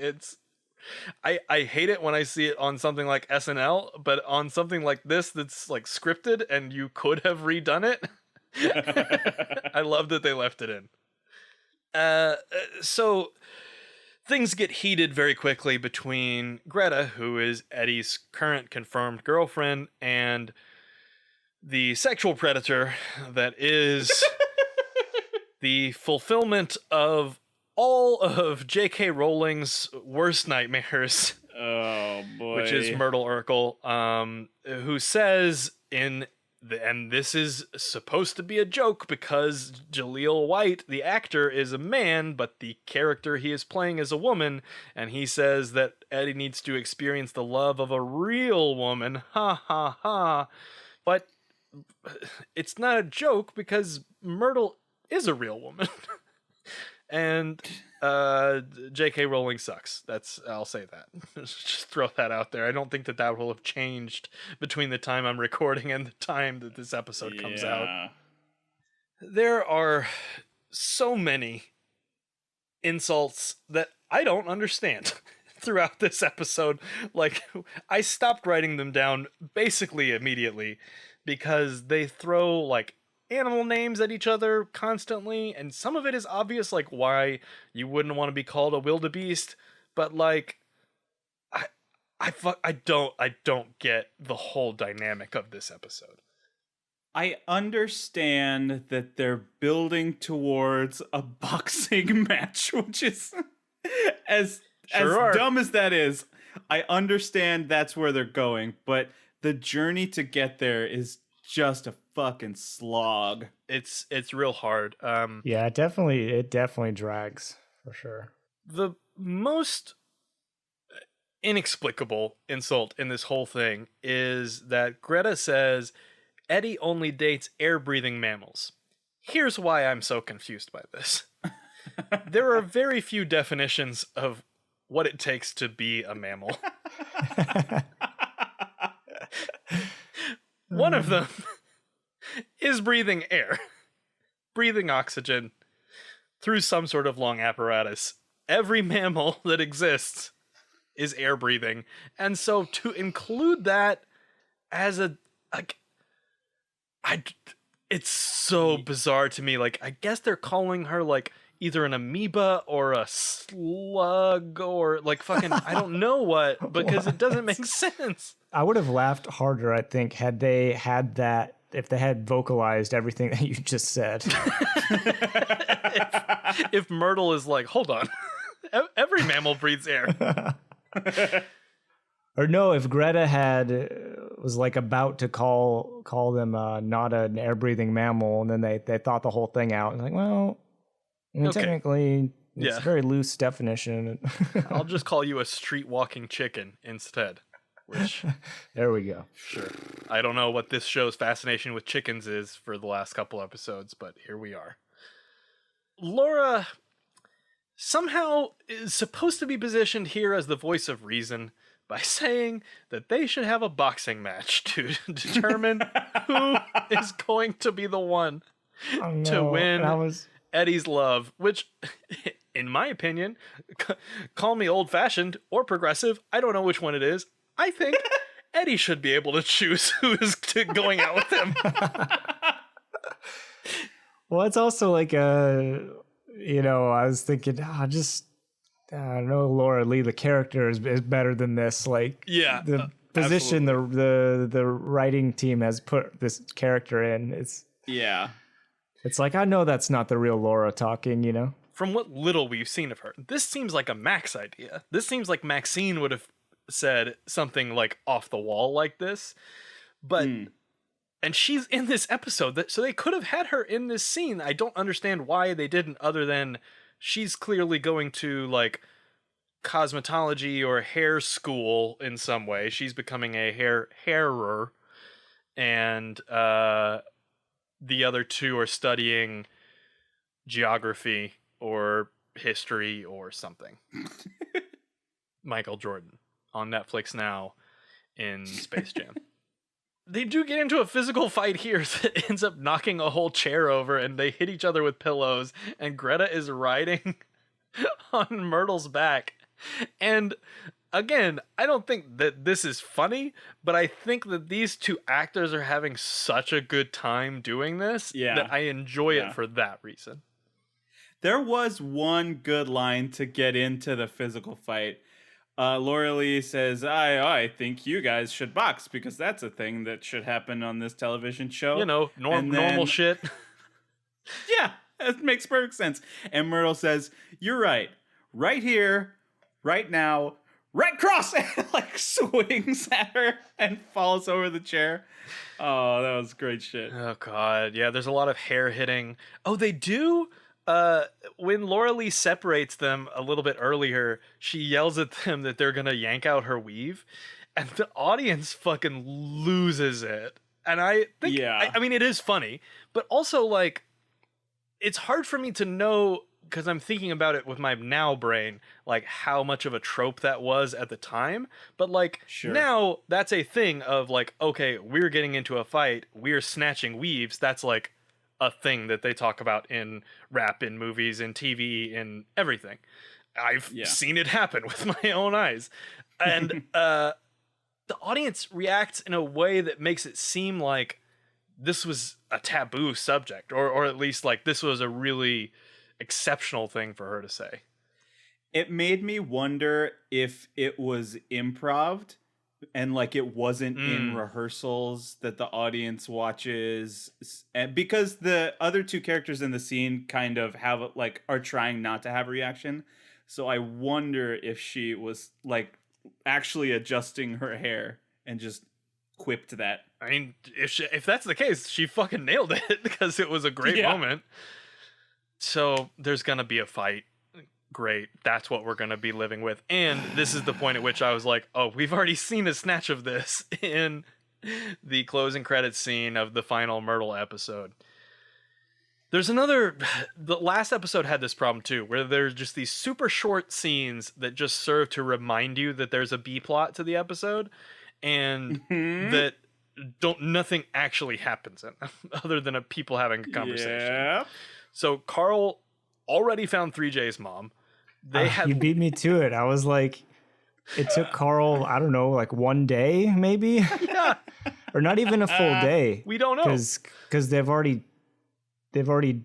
I hate it when I see it on something like SNL, but on something like this that's like scripted and you could have redone it, I love that they left it in. So things get heated very quickly between Greta, who is Eddie's current confirmed girlfriend, and the sexual predator that is the fulfillment of all of J.K. Rowling's worst nightmares. Oh boy. Which is Myrtle Urkel, who says and this is supposed to be a joke because Jaleel White, the actor, is a man, but the character he is playing is a woman, and he says that Eddie needs to experience the love of a real woman. Ha ha ha. But it's not a joke because Myrtle is a real woman. And J.K. Rowling sucks. I'll say that. Just throw that out there. I don't think that will have changed between the time I'm recording and the time that this episode comes out. There are so many insults that I don't understand throughout this episode. Like, I stopped writing them down basically immediately because they throw like animal names at each other constantly, and some of it is obvious, like why you wouldn't want to be called a wildebeest, but like I don't get the whole dynamic of this episode. I understand that they're building towards a boxing match, which is as dumb as that is. I understand that's where they're going, but the journey to get there is just a fucking slog. It's real hard. Yeah, it definitely drags for sure. The most inexplicable insult in this whole thing is that Greta says Eddie only dates air-breathing mammals. Here's why I'm so confused by this. There are very few definitions of what it takes to be a mammal. One of them is breathing air, breathing oxygen through some sort of lung apparatus. Every mammal that exists is air breathing. And so to include that as it's so bizarre to me. Like, I guess they're calling her like either an amoeba or a slug or like fucking, I don't know what, because it doesn't make sense. I would have laughed harder, I think, had they had that, if they had vocalized everything that you just said. If Myrtle is like, hold on, every mammal breathes air. Or no, if Greta was like about to call them not an air breathing mammal, and then they thought the whole thing out, and like, well, I mean, Okay. technically, it's Yeah. a very loose definition. I'll just call you a street walking chicken instead. Which, There we go. sure, I don't know what this show's fascination with chickens is for the last couple episodes, but here we are. Laura somehow is supposed to be positioned here as the voice of reason by saying that they should have a boxing match to determine who is going to be the one Oh, to no. win That was Eddie's love, which, in my opinion, call me old-fashioned or progressive, I don't know which one it is. I think Eddie should be able to choose who is going out with him. well. It's also like I was thinking, I know Laura Lee, the character is better than this. Like, Yeah, the position the writing team has put this character in. Yeah. It's like, I know that's not the real Laura talking, you know? From what little we've seen of her, this seems like a Max idea. This seems like Maxine would have said something like off the wall like this, but and she's in this episode, so they could have had her in this scene. I don't understand why they didn't, other than she's clearly going to like cosmetology or hair school in some way. She's becoming a hairer, and the other two are studying geography or history or something. Michael Jordan on Netflix now in Space Jam. They do get into a physical fight here that ends up knocking a whole chair over, and they hit each other with pillows, and Greta is riding on Myrtle's back. And again, I don't think that this is funny, but I think that these two actors are having such a good time doing this that I enjoy it for that reason. There was one good line to get into the physical fight. Laura Lee says, I think you guys should box because that's a thing that should happen on this television show. You know, normal shit. Yeah, it makes perfect sense. And Myrtle says, you're right. Right here, right now, right cross, and like swings at her and falls over the chair. Oh, that was great shit. Oh, God. Yeah, there's a lot of hair hitting. Oh, they do? When Laura Lee separates them a little bit earlier, she yells at them that they're gonna yank out her weave, and the audience fucking loses it. And I think, I mean, it is funny, but also, like, it's hard for me to know, because I'm thinking about it with my now brain, like, how much of a trope that was at the time. But, like, now that's a thing of, like, okay, we're getting into a fight, we're snatching weaves, that's, like, a thing that they talk about in rap, in movies, in TV, in everything. I've seen it happen with my own eyes. And the audience reacts in a way that makes it seem like this was a taboo subject, or at least like this was a really exceptional thing for her to say. It made me wonder if it was improv and like it wasn't in rehearsals that the audience watches, and because the other two characters in the scene kind of have like are trying not to have a reaction. So I wonder if she was like actually adjusting her hair and just quipped that. I mean, if that's the case, she fucking nailed it because it was a great moment. So there's gonna be a fight. Great, that's what we're going to be living with. And this is the point at which I was like, oh, we've already seen a snatch of this in the closing credits scene of the final Myrtle episode. There's another. The last episode had this problem too, where there's just these super short scenes that just serve to remind you that there's a B plot to the episode, and that nothing actually happens in them other than people having a conversation. Yeah. So Carl already found 3J's mom. You beat me to it. I was like, it took Carl, I don't know, like one day maybe, or not even a full day. We don't know because they've already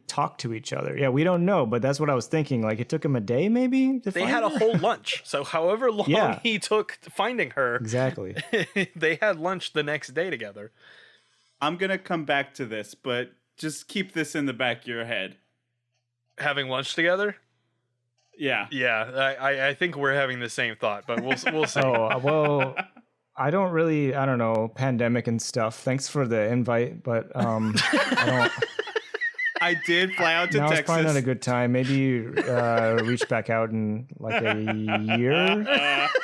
talked to each other. Yeah, we don't know, but that's what I was thinking. Like it took him a day maybe to They find had her? a whole lunch. So however long he took finding her, Exactly. they had lunch the next day together. I'm going to come back to this, but just keep this in the back of your head. Having lunch together? Yeah. Yeah, I think we're having the same thought, but we'll see. Oh, well, I don't know, pandemic and stuff. Thanks for the invite, but I don't. I did fly out to Now Texas. it's probably not a good time. Maybe reach back out in like a year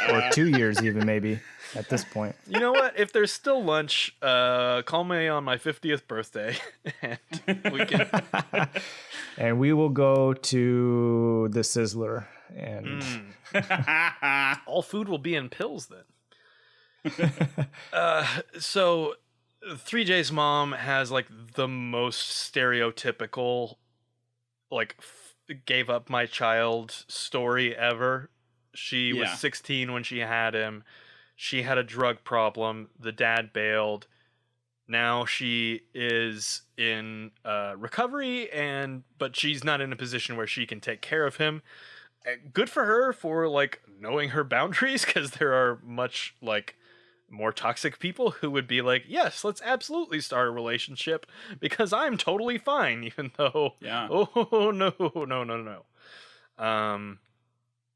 or 2 years even maybe at this point. You know what? If there's still lunch, call me on my 50th birthday, and we can. And we will go to the Sizzler and All food will be in pills then. So 3J's mom has like the most stereotypical, like gave up my child story ever. She was 16 when she had him. She had a drug problem. The dad bailed. Now she is in recovery, but she's not in a position where she can take care of him. Good for her for like knowing her boundaries, because there are much like more toxic people who would be like, yes, let's absolutely start a relationship because I'm totally fine, even though oh no.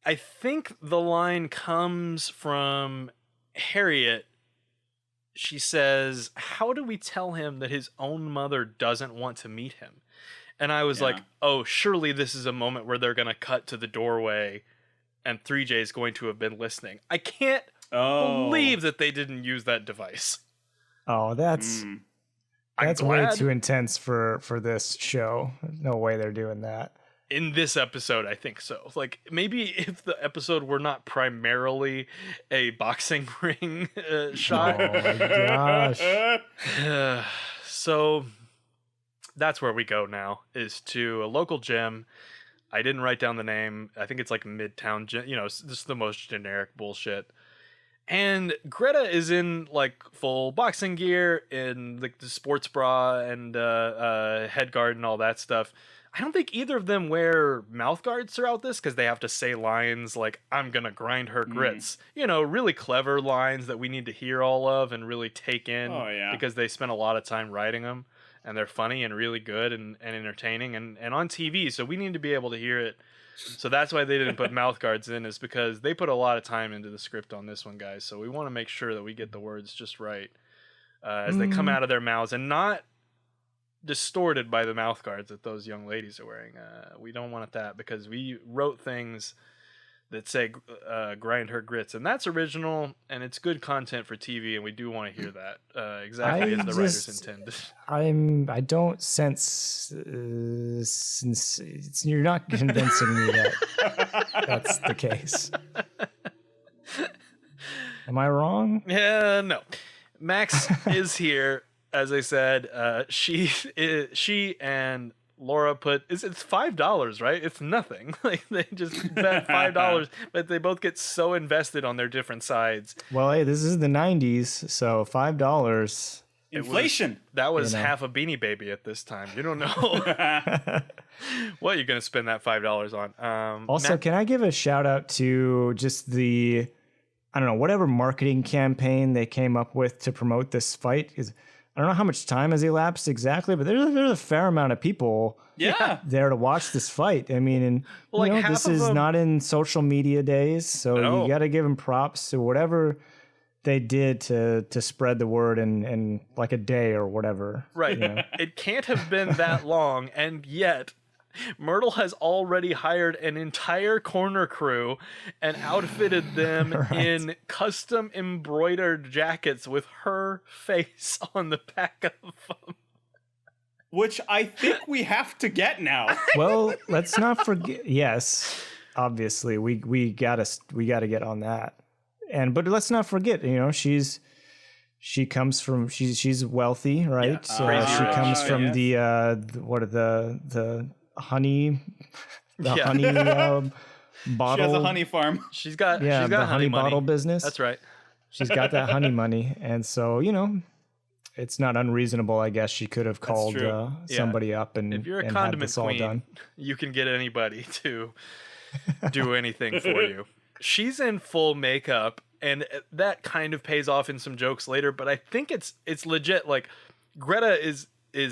I think the line comes from Harriet. She says, how do we tell him that his own mother doesn't want to meet him? And I was like, oh, surely this is a moment where they're going to cut to the doorway and 3J is going to have been listening. I can't believe that they didn't use that device. Oh, that's way too intense for this show. No way they're doing that. In this episode, I think so. Like, maybe if the episode were not primarily a boxing ring shot. Oh my gosh. So that's where we go now, is to a local gym. I didn't write down the name. I think it's like Midtown Gym. You know, just the most generic bullshit. And Greta is in like full boxing gear, in like the sports bra and head guard and all that stuff. I don't think either of them wear mouth guards throughout this, because they have to say lines like, I'm going to grind her grits. You know, really clever lines that we need to hear all of and really take in, because they spent a lot of time writing them, and they're funny and really good and entertaining and on TV. So we need to be able to hear it. So that's why they didn't put mouth guards in, is because they put a lot of time into the script on this one, guys. So we want to make sure that we get the words just right as they come out of their mouths and not distorted by the mouth guards that those young ladies are wearing. We don't want that, because we wrote things that say grind her grits, and that's original and it's good content for TV, and we do want to hear that exactly as the writers intended. I don't sense you're not convincing me that that's the case. Am I wrong? Yeah, no. Max is here. As I said, she and Laura it's $5, right? It's nothing. Like, they just bet $5, but they both get so invested on their different sides. Well, hey, this is the 90s, so $5. Inflation. That was half a Beanie Baby at this time. You don't know what you're gonna spend that $5 on. Also, can I give a shout out to just the, I don't know, whatever marketing campaign they came up with to promote this fight? Because I don't know how much time has elapsed exactly, but there's a fair amount of people there to watch this fight. I mean, and well, you know, this is not in social media days, so you got to give them props to whatever they did to spread the word in like a day or whatever. Right. You know? It can't have been that long, and yet Myrtle has already hired an entire corner crew and outfitted them in custom embroidered jackets with her face on the back of them. which I think we have to get now. Well, let's not forget. Yes, obviously, we gotta get on that. But let's not forget. She's wealthy, right? Yeah. She comes from yes. the honey, honey bottle. She has a honey farm. She's got the honey money. bottle business. That's right. She's got that honey money, and so it's not unreasonable. I guess she could have called somebody up and if you're a and condiment had this all queen, done. you can get anybody to do anything for you. She's in full makeup, and that kind of pays off in some jokes later. But I think it's legit. Like Greta is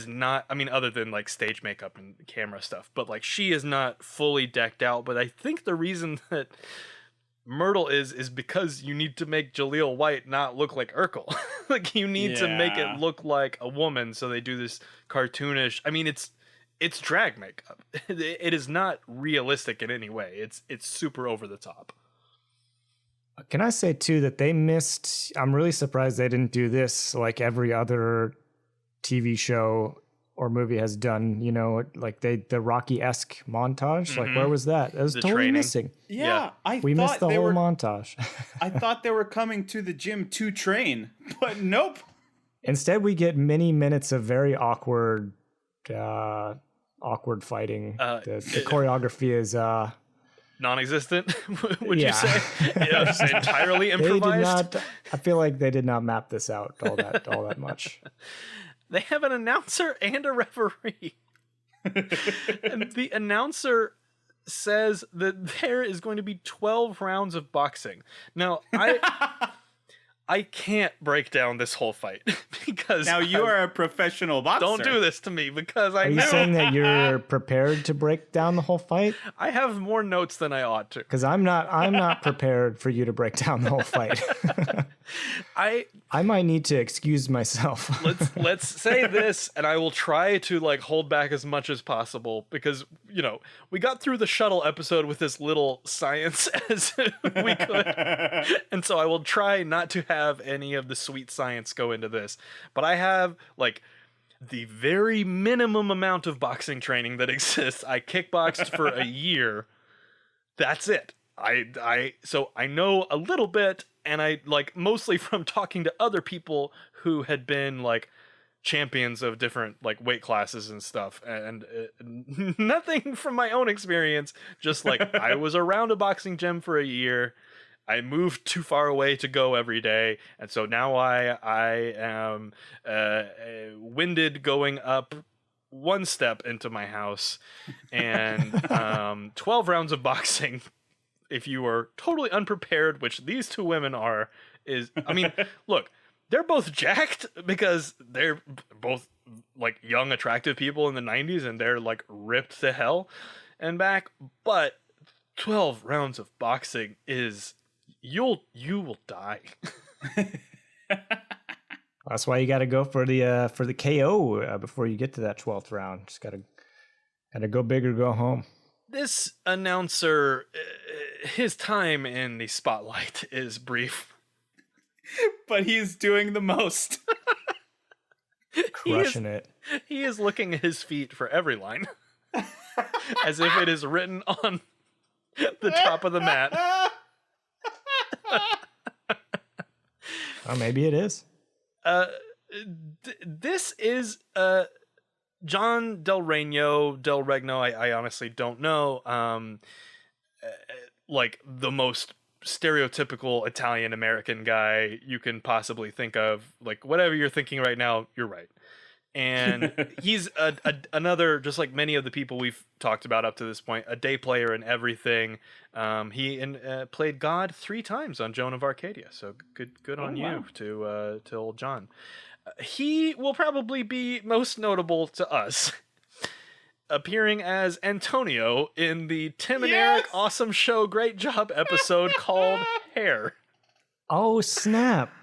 not. I mean, other than like stage makeup and camera stuff, but like she is not fully decked out. But I think the reason that Myrtle is because you need to make Jaleel White not look like Urkel. Like you need to make it look like a woman, so they do this cartoonish. I mean, it's drag makeup. It is not realistic in any way. It's super over the top. Can I say too that they missed? I'm really surprised they didn't do this like every other TV show or movie has done. Like the Rocky-esque montage. Like where was that? It was The totally training. missing. Yeah, We missed the whole montage. I thought they were coming to the gym to train, but nope. Instead, we get many minutes of very awkward fighting. The choreography is Non-existent, would you Yeah. say? Yeah, it's entirely improvised. They did not. I feel like they did not map this out all that much. They have an announcer and a referee. And the announcer says that there is going to be 12 rounds of boxing. Now, I can't break down this whole fight because Now you are a professional boxer. don't do this to me because I Are you know saying that you're prepared to break down the whole fight? I have more notes than I ought to. Because I'm not prepared for you to break down the whole fight. I might need to excuse myself. let's say this, and I will try to like hold back as much as possible because we got through the shuttle episode with as little science as we could, and so I will try not to have any of the sweet science go into this. But I have like the very minimum amount of boxing training that exists. I kickboxed for a year. That's it. So I know a little bit, and I like mostly from talking to other people who had been like champions of different like weight classes and stuff, and nothing from my own experience. Just like I was around a boxing gym for a year. I moved too far away to go every day, and so now I am winded going up one step into my house, and 12 rounds of boxing. If you are totally unprepared, which these two women are, look, they're both jacked because they're both like young, attractive people in the 90s, and they're like ripped to hell and back. But 12 rounds of boxing is you will die. That's why you got to go for the KO before you get to that 12th round. Just gotta go big or go home. This announcer, his time in the spotlight is brief. But he's doing the most. Crushing it. He is looking at his feet for every line. As if it is written on the top of the mat. Oh, maybe it is. This is John Del Regno, I honestly don't know. Like the most stereotypical Italian American guy you can possibly think of. Like whatever you're thinking right now, you're right. And he's another, just like many of the people we've talked about up to this point, a day player in everything. He played God 3 times on Joan of Arcadia. So good on you to old John. He will probably be most notable to us, appearing as Antonio in the Tim and Eric Awesome Show Great Job episode called Hair. Oh, snap.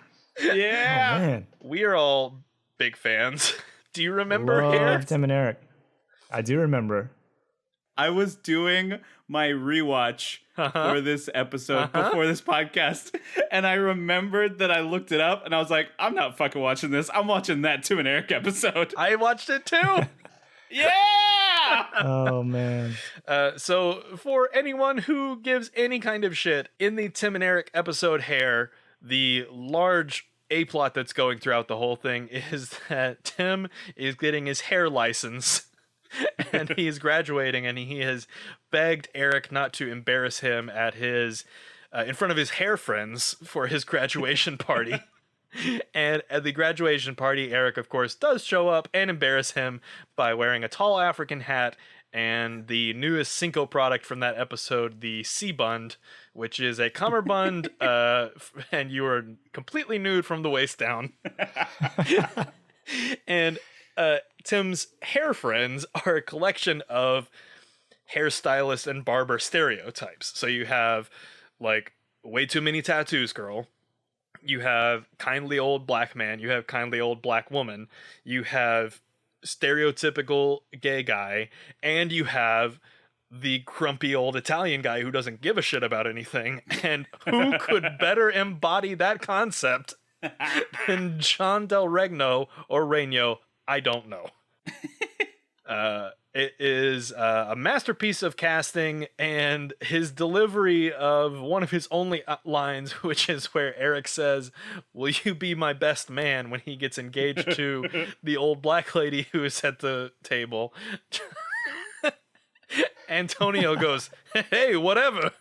Yeah. Oh, man. We are all big fans. Do you remember Love Hair? Tim and Eric. I do remember. I was doing my rewatch for this episode before this podcast, and I remembered that I looked it up, and I was like, I'm not fucking watching this. I'm watching that Tim and Eric episode. I watched it too. Yeah! Oh man. So for anyone who gives any kind of shit, in the Tim and Eric episode Hair, the large A-plot that's going throughout the whole thing is that Tim is getting his hair license and he's graduating, and he has begged Eric not to embarrass him at his in front of his hair friends for his graduation party. And at the graduation party, Eric, of course, does show up and embarrass him by wearing a tall African hat and the newest Cinco product from that episode, the C-Bund, which is a cummerbund, and you are completely nude from the waist down. And Tim's hair friends are a collection of hairstylist and barber stereotypes. So you have, like, way too many tattoos girl. You have kindly old black man. You have kindly old black woman. You have stereotypical gay guy. And you have the grumpy old Italian guy who doesn't give a shit about anything. And who could better embody that concept than John Del Regno or Regno? I don't know. It is a masterpiece of casting, and his delivery of one of his only lines, which is where Eric says, "Will you be my best man?" when he gets engaged to the old black lady who is at the table. Antonio goes, "Hey, whatever."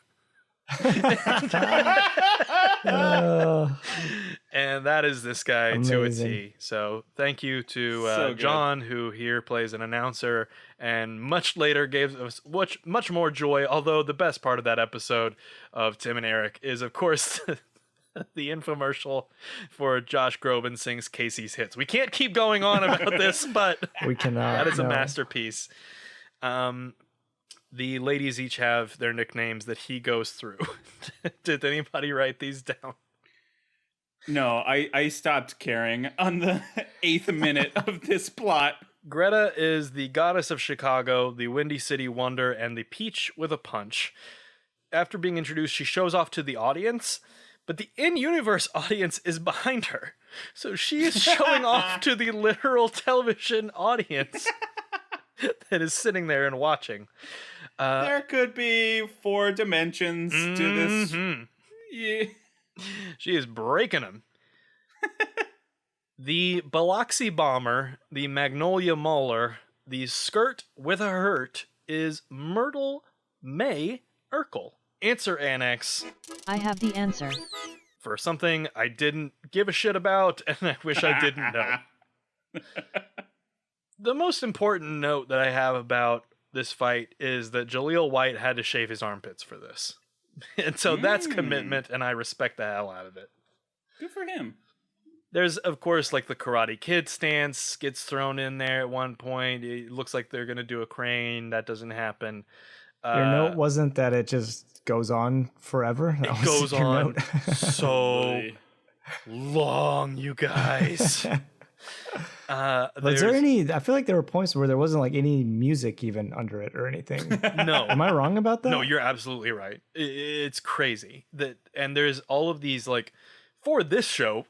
And that is this guy to a T. So thank you to John, who here plays an announcer and much later gave us much more joy. Although the best part of that episode of Tim and Eric is, of course, the infomercial for Josh Groban sings Casey's hits. We can't keep going on about this, but We cannot. that is a no. masterpiece. The ladies each have their nicknames that he goes through. Did anybody write these down? No, I stopped caring on the 8th minute of this plot. Greta is the goddess of Chicago, the Windy City Wonder, and the Peach with a Punch. After being introduced, she shows off to the audience, but the in-universe audience is behind her. So she is showing off to the literal television audience that is sitting there and watching. There could be 4 dimensions to this. Yeah. She is breaking them. The Biloxi Bomber, the Magnolia Mauler, the Skirt with a Hurt is Myrtle May Urkel. Answer annex. I have the answer. For something I didn't give a shit about and I wish I didn't know. The most important note that I have about this fight is that Jaleel White had to shave his armpits for this. And so that's commitment, and I respect the hell out of it. Good for him. There's, of course, like the Karate Kid stance gets thrown in there at one point. It looks like they're going to do a crane. That doesn't happen. Your note wasn't that it just goes on forever? That It was goes your on note? so long, you guys. Was there any? I feel like there were points where there wasn't like any music even under it or anything. No. Am I wrong about that? No, you're absolutely right. It's crazy that, and there's all of these, like, for this show,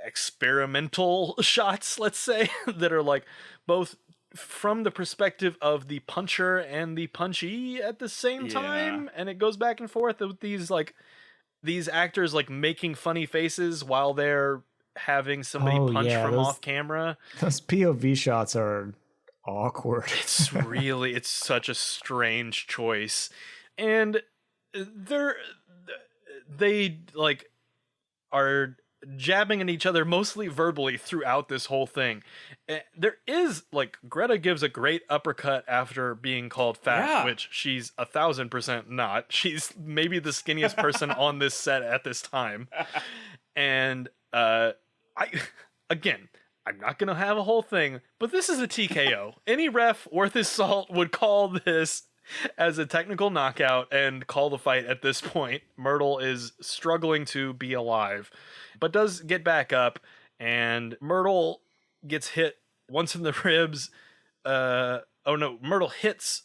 experimental shots, let's say, that are like both from the perspective of the puncher and the punchy at the same time, and it goes back and forth with these actors like making funny faces while they're having somebody punch from off camera. Those POV shots are awkward. It's such a strange choice. And they like are jabbing at each other mostly verbally throughout this whole thing. There is, like, Greta gives a great uppercut after being called fat, which she's 1,000% not. She's maybe the skinniest person on this set at this time. And I'm not going to have a whole thing, but this is a TKO. Any ref worth his salt would call this as a technical knockout and call the fight at this point. Myrtle is struggling to be alive, but does get back up, and Myrtle gets hit once in the ribs. Myrtle hits.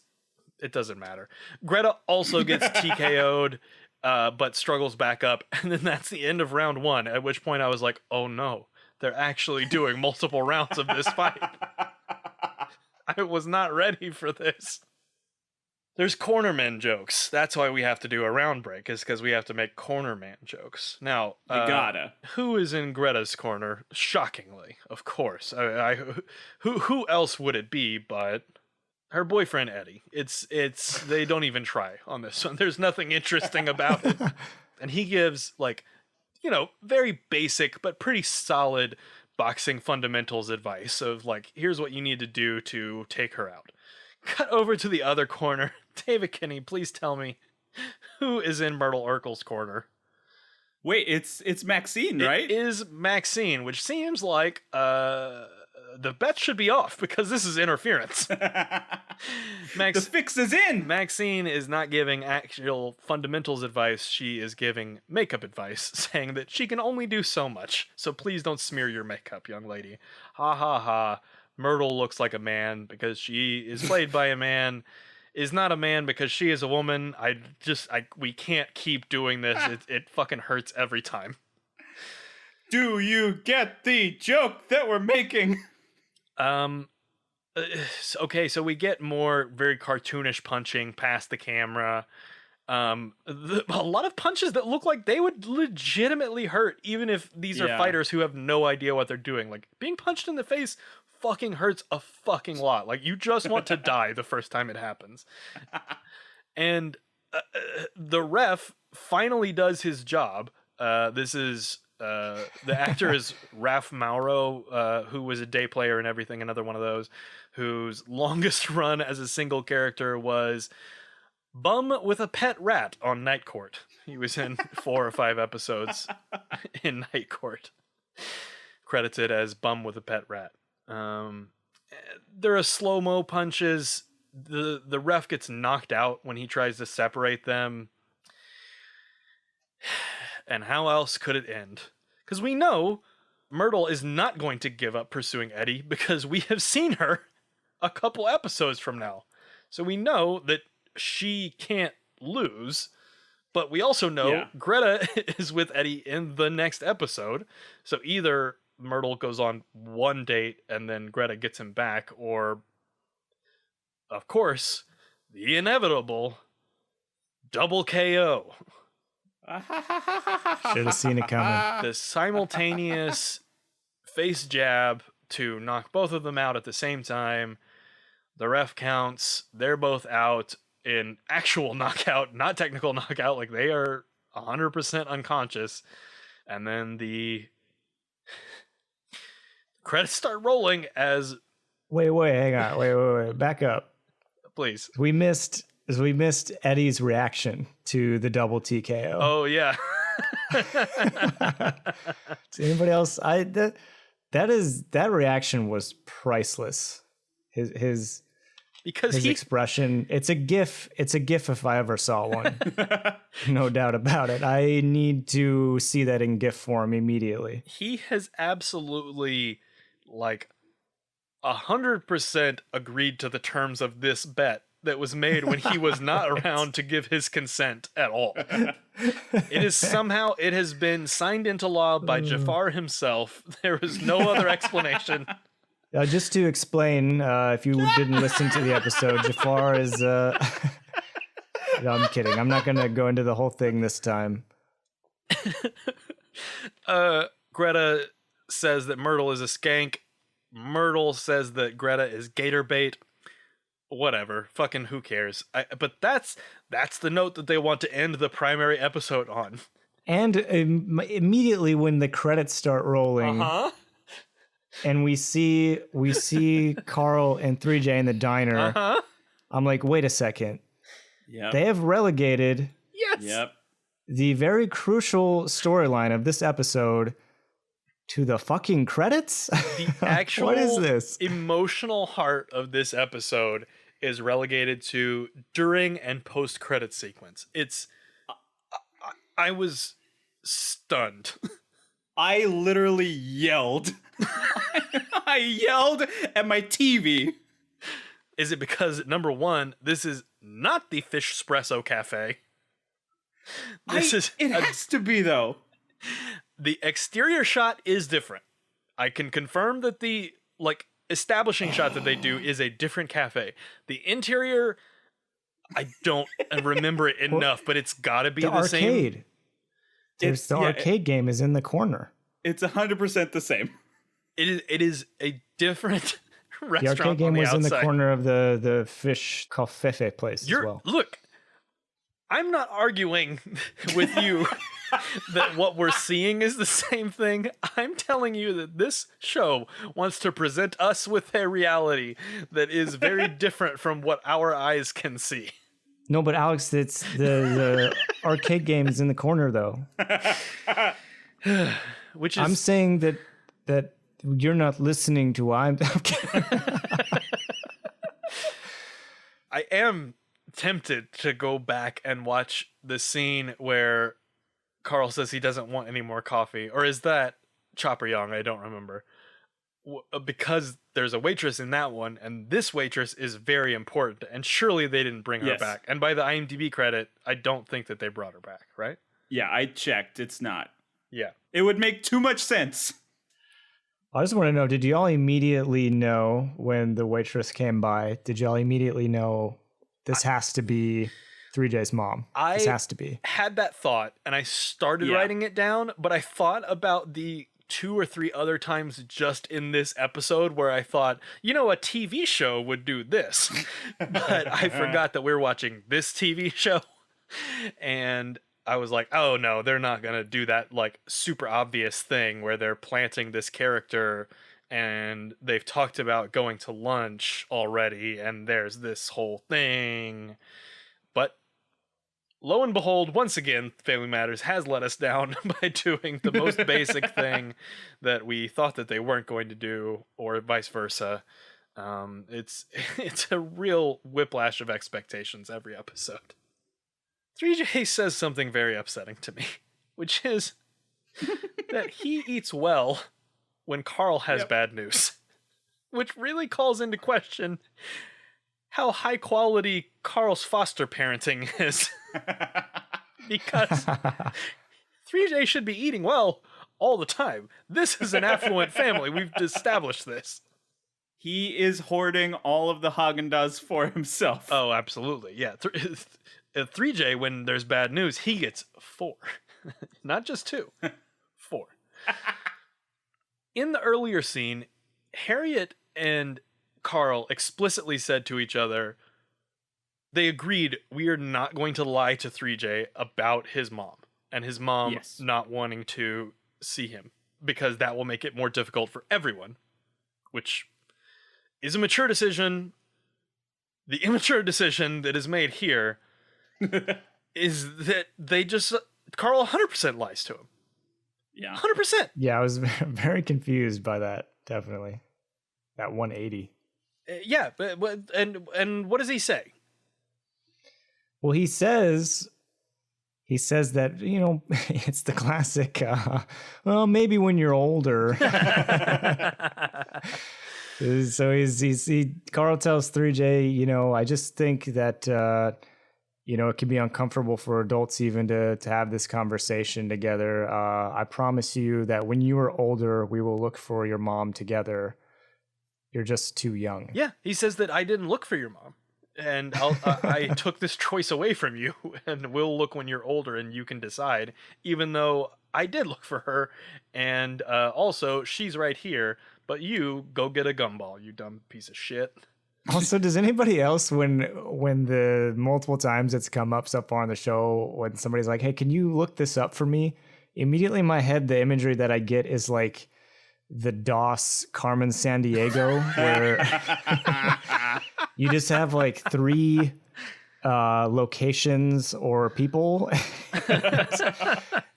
It doesn't matter. Greta also gets TKO'd, but struggles back up, and then that's the end of round 1, at which point I was like, oh no, they're actually doing multiple rounds of this fight. I I was not ready for this. There's cornerman jokes. That's why we have to do a round break, is because we have to make cornerman jokes. Now, You gotta. who is in Greta's corner? Shockingly, of course. Who else would it be but her boyfriend Eddie? It's they don't even try on this one. There's nothing interesting about it. And he gives, like, very basic but pretty solid boxing fundamentals advice of, like, here's what you need to do to take her out. Cut over to the other corner. David Kinney, please tell me who is in Myrtle Urkel's corner. Wait, it's Maxine, right? It is Maxine, which seems like the bet should be off because this is interference. The fix is in. Maxine is not giving actual fundamentals advice. She is giving makeup advice, saying that she can only do so much. So please don't smear your makeup, young lady. Ha ha ha. Myrtle looks like a man because she is played by a man, is not a man because she is a woman. We can't keep doing this. It fucking hurts every time. Do you get the joke that we're making? Okay, so we get more very cartoonish punching past the camera. A lot of punches that look like they would legitimately hurt, even if these are fighters who have no idea what they're doing. Like, being punched in the face fucking hurts a fucking lot. Like, you just want to die the first time it happens. And the ref finally does his job. This is the actor is Ralph Mauro, who was a day player and everything, another one of those, whose longest run as a single character was Bum with a Pet Rat on Night Court. He was in 4 or 5 episodes in Night Court, credited as Bum with a Pet Rat. There are slow-mo punches. The ref gets knocked out when he tries to separate them. And how else could it end? Because we know Myrtle is not going to give up pursuing Eddie because we have seen her a couple episodes from now. So we know that she can't lose, but we also know Greta is with Eddie in the next episode. So either Myrtle goes on one date and then Greta gets him back, or, of course, the inevitable double KO. Should have seen it coming. The simultaneous face jab to knock both of them out at the same time. The ref counts. They're both out in actual knockout, not technical knockout. Like, they are 100% unconscious. And then the credits start rolling as... Wait, hang on. Wait. Back up. Please. We missed Eddie's reaction to the double TKO. Oh, yeah. To anybody else? That reaction was priceless. His expression. It's a GIF. It's a GIF if I ever saw one. No doubt about it. I need to see that in GIF form immediately. He has absolutely, like, 100% agreed to the terms of this bet that was made when he was not around to give his consent at all. It has been signed into law by Jafar himself. There is no other explanation. Just to explain, if you didn't listen to the episode, Jafar is... No, I'm kidding. I'm not going to go into the whole thing this time. Greta says that Myrtle is a skank. Myrtle says that Greta is gator bait. Whatever. Fucking who cares? But that's the note that they want to end the primary episode on. And immediately when the credits start rolling... And we see Carl and 3J in the diner. I'm like, wait a second. Yep. They have relegated the very crucial storyline of this episode to the fucking credits? The actual what is this? Emotional heart of this episode is relegated to during and post-credit sequence. I was stunned. I literally yelled. I yelled at my TV. Is it because, number one, this is not the Fish Espresso Cafe? It has to be, though. The exterior shot is different. I can confirm that establishing shot that they do is a different cafe. The interior, I don't remember it enough, but it's got to be the arcade. same. The arcade game is in the corner. It's 100% the same. It is a different restaurant. The arcade game was outside. in the corner of the fish caffe place as well. Look, I'm not arguing with you that what we're seeing is the same thing. I'm telling you that this show wants to present us with a reality that is very different from what our eyes can see. No, but Alex, it's the arcade game is in the corner though. Which is I'm saying that you're not listening to what I'm I am tempted to go back and watch the scene where Carl says he doesn't want any more coffee, or is that Chopper Young? I don't remember. Because there's a waitress in that one, and this waitress is very important, and surely they didn't bring her back. And by the IMDb credit, I don't think that they brought her back, right? Yeah, I checked. It's not. Yeah. It would make too much sense. I just want to know, did y'all immediately know when the waitress came by? Did y'all immediately know this has to be 3J's mom? This has to be. Had that thought, and I started writing it down, but I thought about the 2 or 3 other times just in this episode where I thought, a TV show would do this. But I forgot that we're watching this TV show. And I was like, oh no, they're not going to do that like super obvious thing where they're planting this character and they've talked about going to lunch already and there's this whole thing. But lo and behold, once again, Family Matters has let us down by doing the most basic thing that we thought that they weren't going to do, or vice versa. It's a real whiplash of expectations every episode. 3J says something very upsetting to me, which is that he eats well when Carl has bad news, which really calls into question how high quality Carl's foster parenting is. Because 3J should be eating well all the time. This is an affluent family. We've established this. He is hoarding all of the Haagen-Dazs for himself. Oh, absolutely. Yeah. 3J, when there's bad news, he gets 4. Not just 2. 4. In the earlier scene, Harriet and Carl explicitly said to each other, they agreed, we are not going to lie to 3J about his mom and his mom not wanting to see him, because that will make it more difficult for everyone, which is a mature decision. The immature decision that is made here is that Carl 100% lies to him. Yeah. 100%. Yeah, I was very confused by that, definitely. That 180. Yeah, and what does he say? Well, he says that, it's the classic, well, maybe when you're older. So Carl tells 3J, I just think that, it can be uncomfortable for adults even to have this conversation together. I promise you that when you are older, we will look for your mom together. You're just too young. Yeah, he says that I didn't look for your mom. And I took this choice away from you, and we'll look when you're older and you can decide, even though I did look for her. And also, she's right here, but you go get a gumball, you dumb piece of shit. Also, does anybody else, when the multiple times it's come up so far on the show, when somebody's like, hey, can you look this up for me? Immediately in my head, the imagery that I get is like the DOS Carmen Sandiego, where you just have like 3 locations or people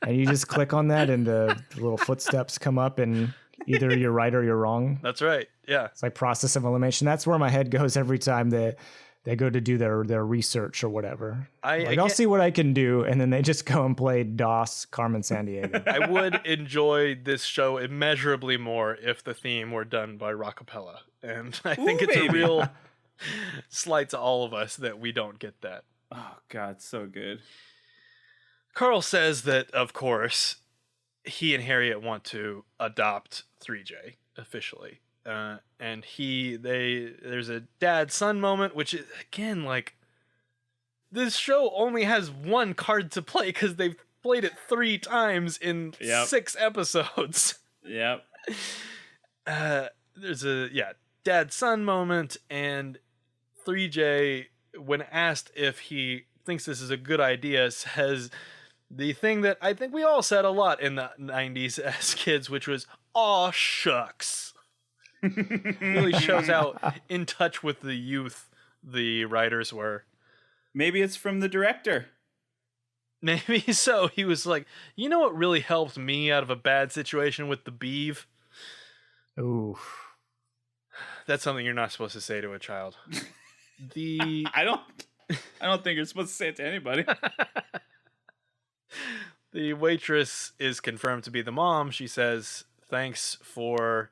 and you just click on that and the little footsteps come up and either you're right or you're wrong. That's right. Yeah. It's like process of elimination. That's where my head goes every time they go to do their research or whatever. I'll see what I can do, and then they just go and play DOS Carmen Sandiego. I would enjoy this show immeasurably more if the theme were done by Rockapella. And I think it's a real slight to all of us that we don't get that. Oh, God, so good. Carl says that, of course, he and Harriet want to adopt 3J officially. and there's a dad-son moment, which is, again, like, this show only has one card to play because they've played it 3 times in 6 episodes. Yep. There's a dad-son moment, and 3J, when asked if he thinks this is a good idea, says the thing that I think we all said a lot in the 90s as kids, which was, "Aw, shucks." Really shows how in touch with the youth the writers were. Maybe it's from the director. Maybe so. He was like, you know what really helped me out of a bad situation with the beeve? Ooh. That's something you're not supposed to say to a child. I don't think you're supposed to say it to anybody. The waitress is confirmed to be the mom. She says, "Thanks for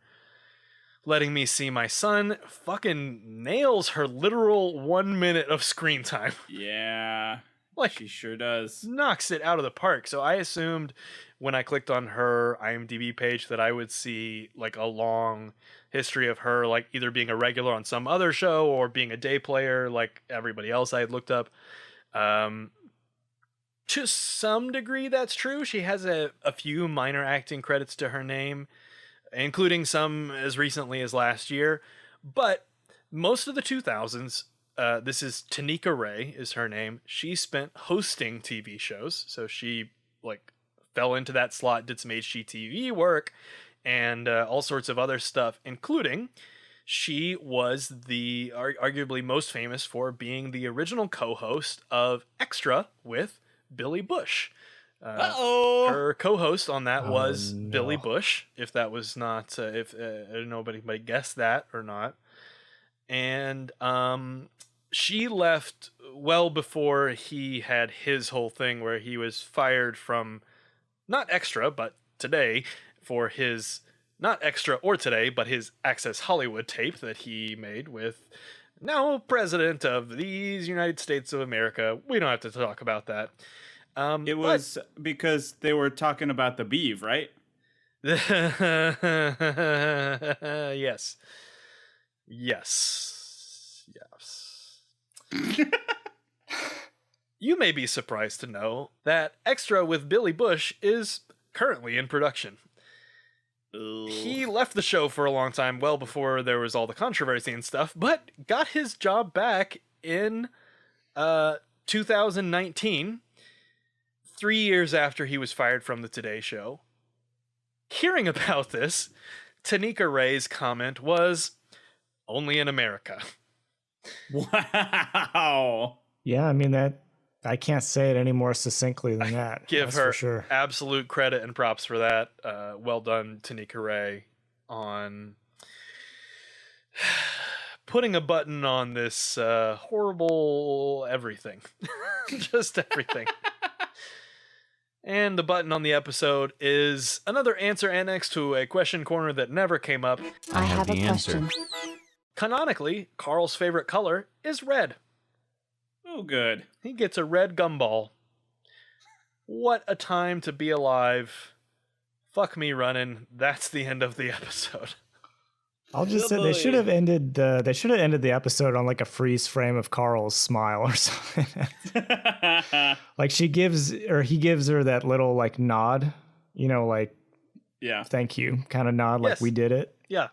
letting me see my son." Fucking nails her literal 1 minute of screen time. Yeah. Like, she sure does. Knocks it out of the park. So I assumed when I clicked on her IMDb page that I would see like a long history of her, like either being a regular on some other show or being a day player like everybody else I had looked up. To some degree, that's true. She has a few minor acting credits to her name, including some as recently as last year. But most of the 2000s, this is Tanika Ray is her name. She spent hosting TV shows. So she like fell into that slot, did some HGTV work and all sorts of other stuff, including she was the arguably most famous for being the original co-host of Extra with Billy Bush. Her co-host on that was Billy Bush, if that was not, I don't know if anybody guessed that or not. And she left well before he had his whole thing where he was fired from not Extra, but Today for his, not Extra or Today, but his Access Hollywood tape that he made with now President of these United States of America. We don't have to talk about that. It was because they were talking about the beeve, right? Yes. You may be surprised to know that Extra with Billy Bush is currently in production. Ooh. He left the show for a long time, well before there was all the controversy and stuff, but got his job back in 2019, 3 years after he was fired from the Today Show. Hearing about this, Tanika Ray's comment was, "Only in America." Wow. Yeah, I mean, that I can't say it any more succinctly than that. Give that's her for sure. absolute credit and props for that. Well done, Tanika Ray, on putting a button on this horrible everything. Just everything. And the button on the episode is another answer annexed to a question corner that never came up. I have a question. Canonically, Carl's favorite color is red. Oh, good. He gets a red gumball. What a time to be alive. Fuck me running. That's the end of the episode. I'll just say they should have ended the episode on like a freeze frame of Carl's smile or something. Like he gives her that little like nod, you know, like, yeah, thank you kind of nod, like, Yes. we did it. Yeah.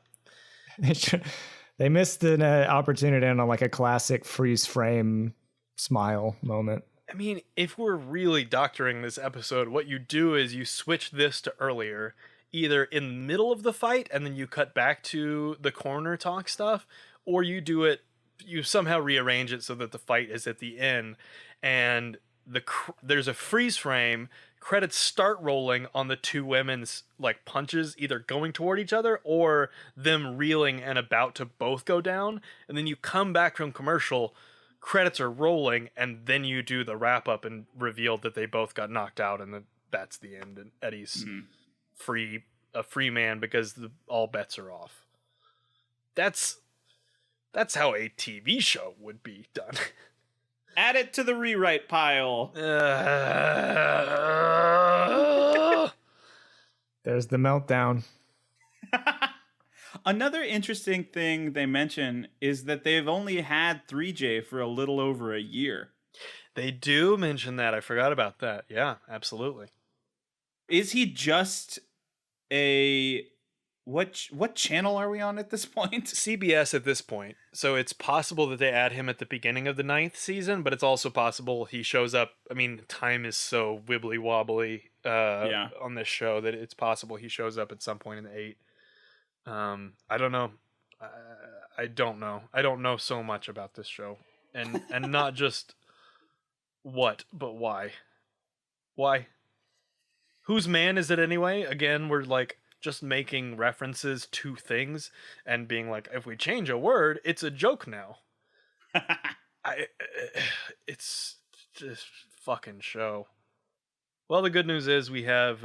They missed an opportunity to end on like a classic freeze frame smile moment. I mean, if we're really doctoring this episode, what you do is you switch this to earlier, either in the middle of the fight and then you cut back to the corner talk stuff, or you somehow rearrange it so that the fight is at the end and there's a freeze frame, credits start rolling on the two women's like punches either going toward each other or them reeling and about to both go down, and then you come back from commercial, credits are rolling, and then you do the wrap up and reveal that they both got knocked out, and that's the end, and Eddie's a free man because all bets are off. That's how a TV show would be done. Add it to the rewrite pile. There's the meltdown. Another interesting thing they mention is that they've only had 3J for a little over a year. They do mention that. I forgot about that. Yeah, absolutely. Is he just a what channel are we on at this point? CBS at this point. So it's possible that they add him at the beginning of the 9th season, but it's also possible he shows up. I mean, time is so wibbly wobbly on this show that it's possible he shows up at some point in the 8. I don't know. I don't know. I don't know so much about this show, and not just what, but why. Why? Whose man is it anyway? Again, we're like just making references to things and being like, if we change a word, it's a joke now. It's just fucking show. Well, the good news is we have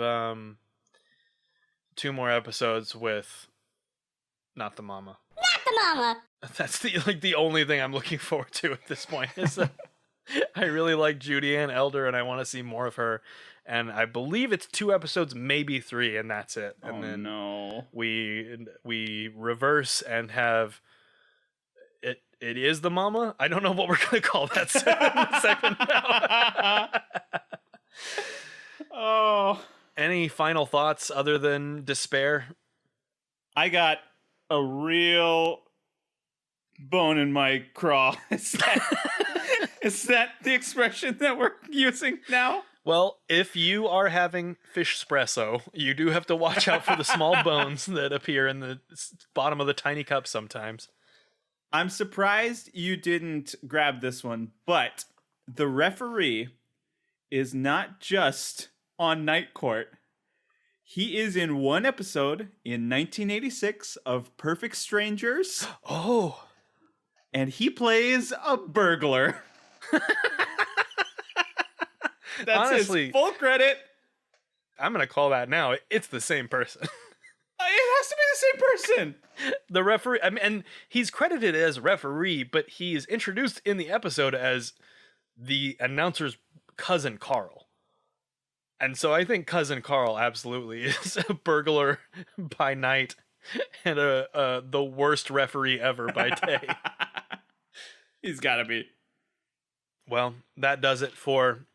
2 more episodes with not the mama. Not the mama. That's the only thing I'm looking forward to at this point. Is I really like Judy Ann Elder, and I want to see more of her. And I believe it's 2 episodes, maybe 3, and that's it. And then we reverse and have it. It is the mama. I don't know what we're gonna call that segment now. Oh. Any final thoughts other than despair? I got a real bone in my craw. Is that the expression that we're using now? Well, if you are having fish espresso, you do have to watch out for the small bones that appear in the bottom of the tiny cup sometimes. I'm surprised you didn't grab this one, but the referee is not just on Night Court. He is in one episode in 1986 of Perfect Strangers. Oh. And he plays a burglar. That's honestly his full credit. I'm going to call that now. It's the same person. It has to be the same person. The referee, I mean, and he's credited as referee, but he's introduced in the episode as the announcer's cousin Carl. And so I think cousin Carl absolutely is a burglar by night and the worst referee ever by day. He's got to be. Well, that does it for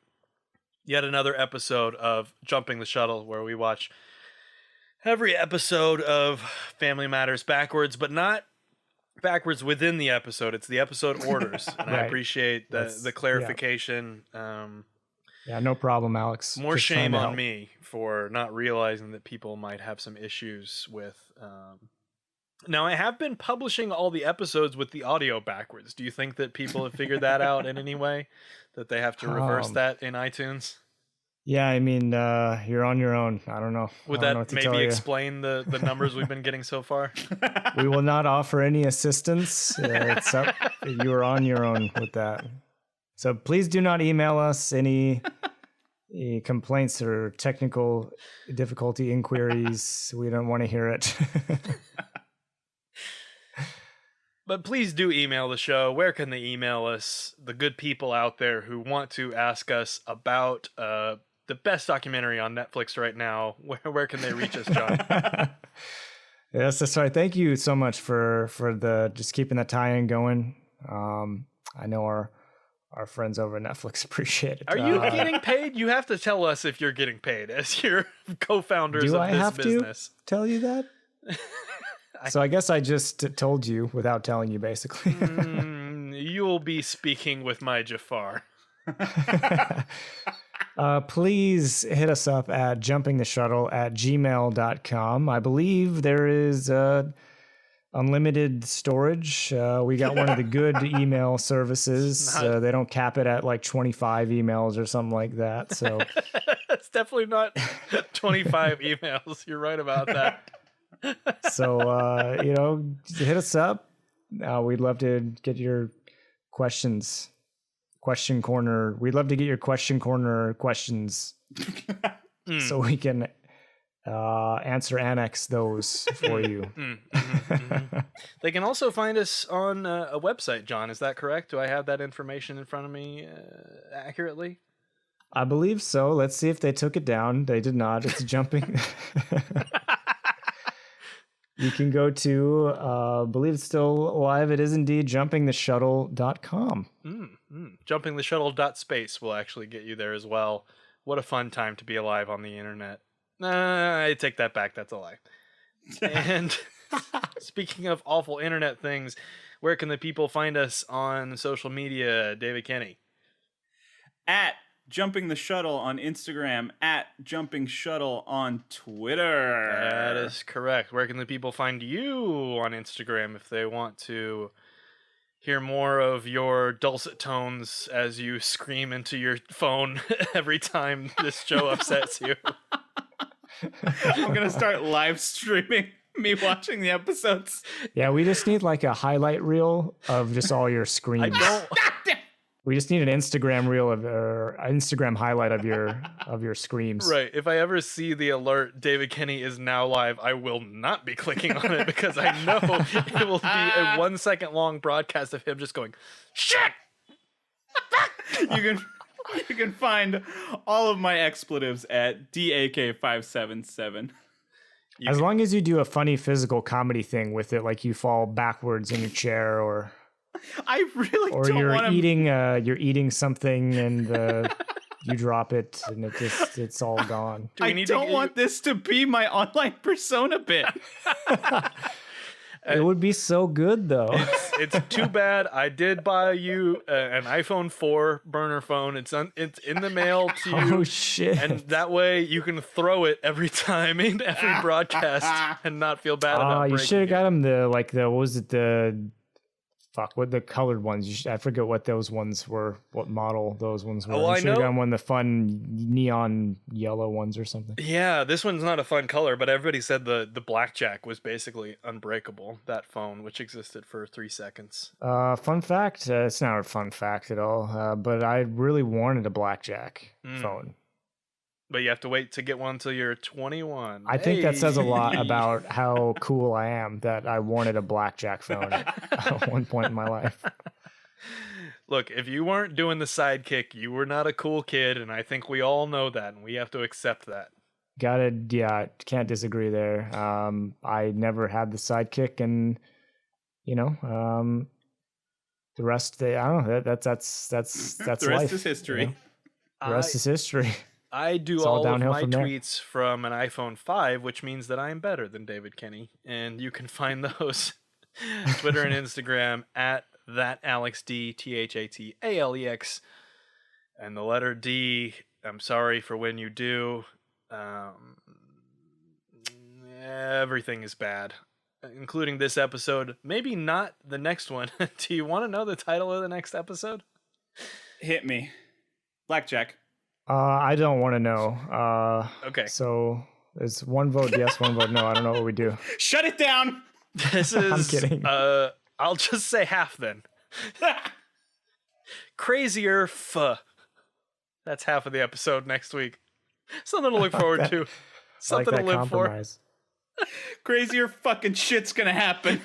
yet another episode of Jumping the Shuttle, where we watch every episode of Family Matters backwards, but not backwards within the episode. It's the episode orders. And Right. I appreciate the clarification. Yeah, no problem, Alex. More Just trying shame to on help. me for not realizing that people might have some issues with... Now, I have been publishing all the episodes with the audio backwards. Do you think that people have figured that out in any way? That they have to reverse that in iTunes? Yeah, I mean, you're on your own. I don't know. Would I don't know that what to maybe tell you. explain the numbers we've been getting so far? We will not offer any assistance. It's up. You are on your own with that. So please do not email us any complaints or technical difficulty inquiries. We don't want to hear it. But please do email the show. Where can they email us? The good people out there who want to ask us about the best documentary on Netflix right now. Where can they reach us, John? Yes, that's right. Thank you so much for the just keeping that tie-in going. I know our friends over at Netflix appreciate it. Are you getting paid? You have to tell us if you're getting paid as your co-founders Do of I this have business. to tell you that? So I guess I just told you without telling you, basically. You'll be speaking with my Jafar. Please hit us up at jumpingtheshuttle@gmail.com. I believe there is unlimited storage. We got one of the good email services. They don't cap it at like 25 emails or something like that. So It's definitely not 25 emails. You're right about that. So, hit us up. We'd love to get your questions. Question corner. We'd love to get your question corner questions so we can annex those for you. They can also find us on a website, John. Is that correct? Do I have that information in front of me accurately? I believe so. Let's see if they took it down. They did not. It's jumping. You can go to, believe it's still live. It is indeed jumpingtheshuttle.com. Jumpingtheshuttle.space will actually get you there as well. What a fun time to be alive on the internet. I take that back. That's a lie. And speaking of awful internet things, where can the people find us on social media, David Kenny? At Jumping the Shuttle on Instagram, at Jumping Shuttle on Twitter. That is correct. Where can the people find you on Instagram if they want to hear more of your dulcet tones as you scream into your phone every time this show upsets you? I'm going to start live streaming me watching the episodes. Yeah, we just need like a highlight reel of just all your screams. We just need an Instagram reel or Instagram highlight of your screams. Right. If I ever see the alert, David Kenny is now live, I will not be clicking on it because I know it will be a 1 second long broadcast of him just going, shit! You can find all of my expletives at DAK577. As long as you do a funny physical comedy thing with it, like you fall backwards in your chair, or I really or don't want to. you're eating something and you drop it and it's all gone. I don't want this to be my online persona bit. It would be so good though. It's too bad. I did buy you an iPhone 4 burner phone. It's in the mail to you. Oh shit! And that way you can throw it every time in every broadcast and not feel bad about. You should have got him what was it, what the colored ones? I forget what those ones were. What model those ones were? Oh, I should have know. gotten one of the fun neon yellow ones or something. Yeah, this one's not a fun color, but everybody said the blackjack was basically unbreakable. That phone, which existed for 3 seconds. Fun fact: it's not a fun fact at all. But I really wanted a blackjack phone. But you have to wait to get one until you're 21. I think that says a lot about how cool I am that I wanted a blackjack phone at one point in my life. Look, if you weren't doing the sidekick, you were not a cool kid, and I think we all know that, and we have to accept that. Can't disagree there. I never had the sidekick, and the rest. I don't know. That's The rest life, is history. You know? The rest is history. I do all all of downhill my from there. tweets from an iPhone 5, which means that I am better than David Kenny, and you can find those Twitter and Instagram at thatalexd, THATALEX, and the letter D. I'm sorry for when you do. Everything is bad, including this episode. Maybe not the next one. Do you want to know the title of the next episode? Hit me. Blackjack. I don't want to know. Okay. So it's one vote yes, one vote no. I don't know what we do. Shut it down. This is. I'm kidding. I'll just say half then. Crazier That's half of the episode next week. Something to look forward to. Something I like to that live compromise. Crazier fucking shit's gonna happen.